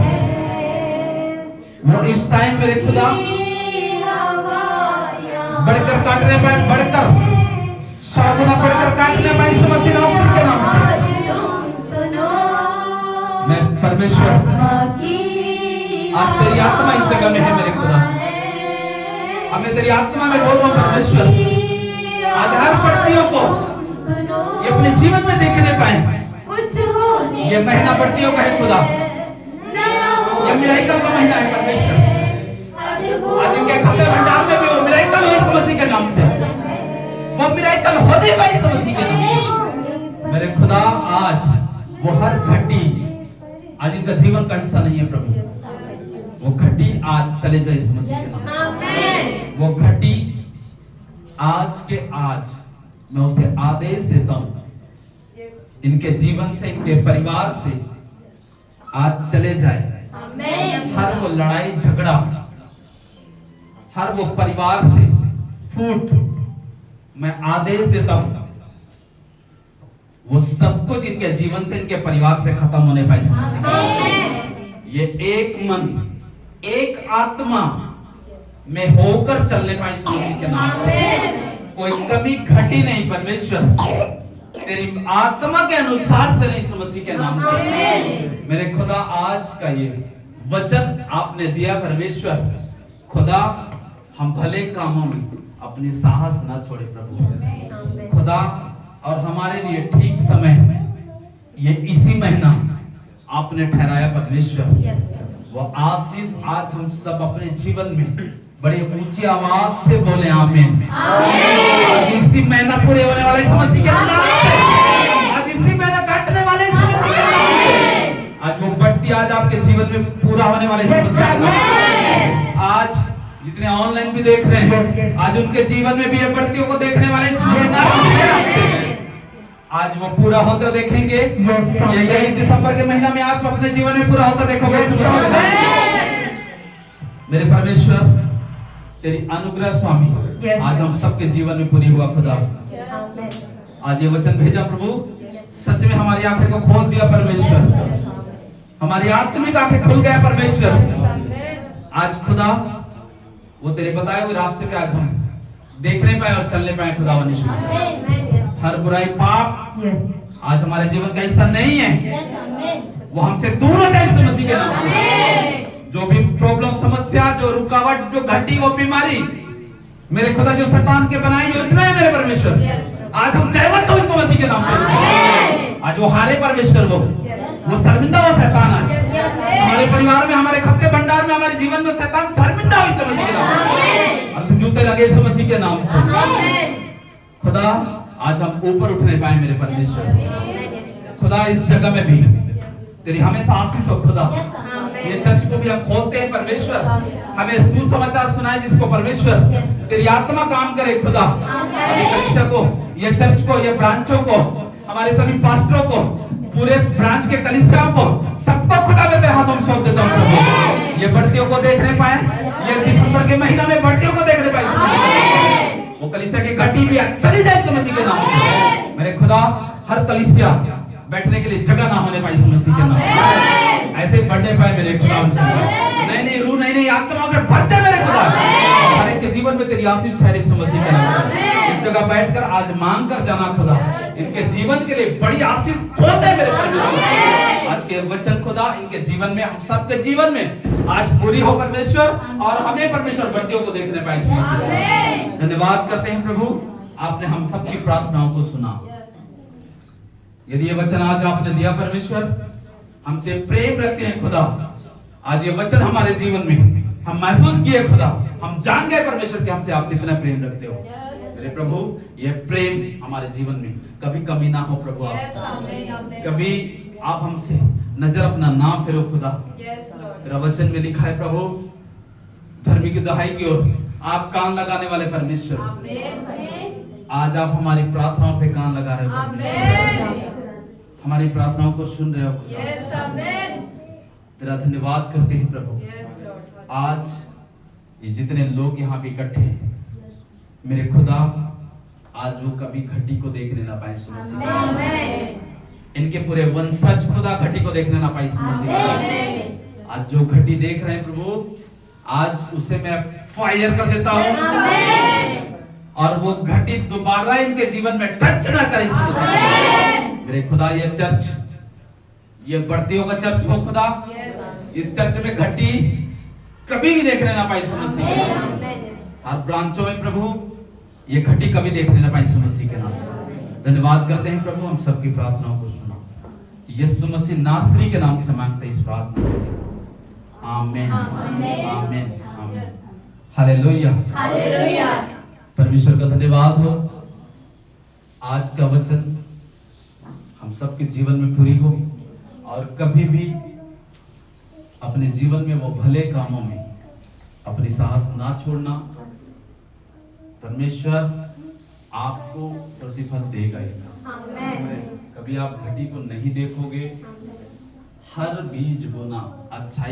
वो इस टाइम मेरे खुदा बढ़कर काटने पाए, बढ़कर 100 गुना बढ़कर काटने पाए यीशु मसीह के नाम से। मैं परमेश्वर आज तेरी आत्मा इस जगह में है मेरे खुदा, हमने तेरी आत्मा में बोल रहा हूँ परमेश्वर, आज हर बढ़तियों को ये अपने जीवन में देखने पाए। ये महीना बढ़तियों का है खुदा, ये मिराकल का महीना है परमेश्वर। आज इनके खाते भंडार में भी वो मिराकल हो यीशु मसीह के नाम से, वो मिराकल होने पाए यीशु मसीह के नाम से। मेरे खुदा आज वो हर घटी आज इनका जीवन का हिस्सा नहीं है प्रभु, वो घटी आज चले जाए यीशु मसीह के नाम से। वो घटी आज के आज मैं उसे आदेश देता हूं, इनके जीवन से, इनके परिवार से आज चले जाए। हर वो लड़ाई झगड़ा, हर वो परिवार से फूट, मैं आदेश देता हूं, वो सब कुछ इनके जीवन से, इनके परिवार से खत्म होने पाए। ये एक मन, एक आत्मा में होकर चलने पाए यीशु मसीह के नाम से। कोई कमी घटी नहीं परमेश्वर, तेरी आत्मा के अनुसार चले यीशु मसीह के नाम से। मेरे खुदा आज का ये वचन आपने दिया परमेश्वर, खुदा हम भले कामों में अपनी साहस ना छोड़े प्रभु खुदा, और हमारे लिए ठीक समय ये इसी महीना आपने ठहराया परमेश्वर। वो आशीष आज हम सब अपने जीवन में बड़ी ऊंची आवाज से बोले आमीन। आज इसी महीना पूरे होने वाले यीशु मसीह के नाम से, आज इसी महीना काटने वाले यीशु मसीह के नाम से, आज वो बढ़ती आज आपके जीवन में पूरा होने वाले यीशु मसीह के नाम से। आज जितने ऑनलाइन भी देख रहे हैं, आज उनके जीवन में भी ये बढ़तियों को देखने वाले यीशु मसीह के नाम से आज वो पूरा होता देखेंगे। यही दिसंबर के महीना में आप अपने जीवन में पूरा होता देखोगे यीशु मसीह के नाम से। मेरे परमेश्वर तेरी अनुग्रह स्वामी आज हम सबके जीवन में पूरी हुआ खुदा। आज ये वचन भेजा प्रभु, सच में हमारी आंखें को खोल दिया परमेश्वर, हमारी आत्मिक आंखें खुल गया परमेश्वर। आज खुदा वो तेरे बताए हुए रास्ते पे आज हम देखने पाए और चलने पाए खुदा। हर बुराई पाप आज हमारे जीवन का हिस्सा नहीं है, वो हमसे दूर हो जाए यीशु मसीह के नाम से। जो भी प्रॉब्लम, समस्या, जो रुकावट, जो घटी, वो बीमारी, मेरे खुदा जो शैतान के बनाई योजना है मेरे परमेश्वर, आज हम जयवंत हो यीशु मसीह के नाम से। आज वो हारे परमेश्वर, वो शर्मिंदा हो शैतान। आज हमारे परिवार में, हमारे खाते भंडार में, हमारे जीवन में शैतान शर्मिंदा हो यीशु मसीह के नाम से। और उसे जूते लगे यीशु मसीह के नाम से। खुदा आज हम ऊपर उठने पाए मेरे परमेश्वर। खुदा इस जगह में भी तेरी हमेशा आशीष हो खुदा। ये चर्च को भी हम खोलते हैं परमेश्वर, हमें सुसमाचार सुनाए जिसको परमेश्वर तेरी आत्मा काम करे खुदा। और ये कलीसिया को, ये चर्च को, ये ब्रांचों को, हमारे सभी पास्टरों को, पूरे ब्रांच के कलीसियाओं को, सबको खुदा में तेरे हाथों में सौंप देता हूं प्रभु। ये बढ़तियों को देखने पाए, ये दिसंबर के महीना में बढ़तियों को देखने पाए, वो कलीसिया की घटी भी चली जाए यीशु मसीह के नाम से। मेरे खुदा हर कलीसिया बैठने के लिए जगह ना होने पाए यीशु मसीह के नाम से, ऐसे बढ़ने पाए मेरे खुदा। नई नई रूह, नई नई आत्माओं से भरते मेरे खुदा, हर एक के जीवन में तेरी आशीष ठहरे यीशु मसीह के नाम से। इस जगह बैठकर आज मांग कर जाना खुदा, इनके जीवन के लिए बड़ी आशीष खोल दे मेरे परमेश्वर। आज के वचन खुदा इनके जीवन में, हम सबके जीवन में आज पूरी हो परमेश्वर, और हमें परमेश्वर बढ़तियों को देखने पाए यीशु मसीह। धन्यवाद करते हैं प्रभु, आपने हम सबकी प्रार्थनाओं को सुना। यदि ये वचन आज आपने दिया परमेश्वर, हमसे प्रेम रखते हैं खुदा। आज ये वचन हमारे जीवन में हम महसूस किए खुदा, हम जान गए परमेश्वर कि हमसे आप कितना प्रेम रखते हो मेरे प्रभु। ये प्रेम हमारे जीवन में कभी कमी ना हो प्रभु, आप कभी आप हमसे नजर अपना ना फेरो खुदा। तेरा वचन में लिखा है प्रभु, धर्मी की दहाई की ओर आप कान लगाने वाले परमेश्वर। आज आप हमारी प्रार्थनाओं पे कान लगा रहे हो आमेन। हमारी प्रार्थनाओं को सुन रहे हो खुदा। Yes amen. तेरा धन्यवाद करते हैं प्रभु। Yes Lord. आज ये जितने लोग यहाँ पे इकट्ठे हैं मेरे खुदा, आज वो कभी घटी को देखने ना पाए यीशु मसीह। आमेन। इनके पूरे वंशज खुदा घटी को देखने ना पाए यीशु मसीह। आज जो घटी देख रहे हैं प्रभु, आज उसे मैं फायर कर देता हूँ आमेन। और वो घटी दोबारा इनके जीवन में टच ना करे यीशु मसीह। मेरे खुदा, ये चर्च, ये बढ़ती होगा चर्च हो खुदा, इस चर्च में घटी कभी भी देखने ना पाए यीशु मसीह। हर ब्रांचों में प्रभु ये घटी कभी देखने ना पाए यीशु मसीह के नाम से। धन्यवाद करते हैं प्रभु, हम सबकी प्रार्थनाओं को सुना यीशु मसीह नासरी के नाम से मांगते हैं इस प्रार्थना को। आमीन आमीन आमीन। Hallelujah hallelujah. परमेश्वर का धन्यवाद हो। आज का वचन हम सबके जीवन में पूरी हो और कभी भी अपने जीवन में वो भले कामों में अपनी साहस ना छोड़ना। परमेश्वर आपको प्रतिफल देगा इसका। आमेन। कभी आप घटी को नहीं देखोगे। हर बीज बोना अच्छाई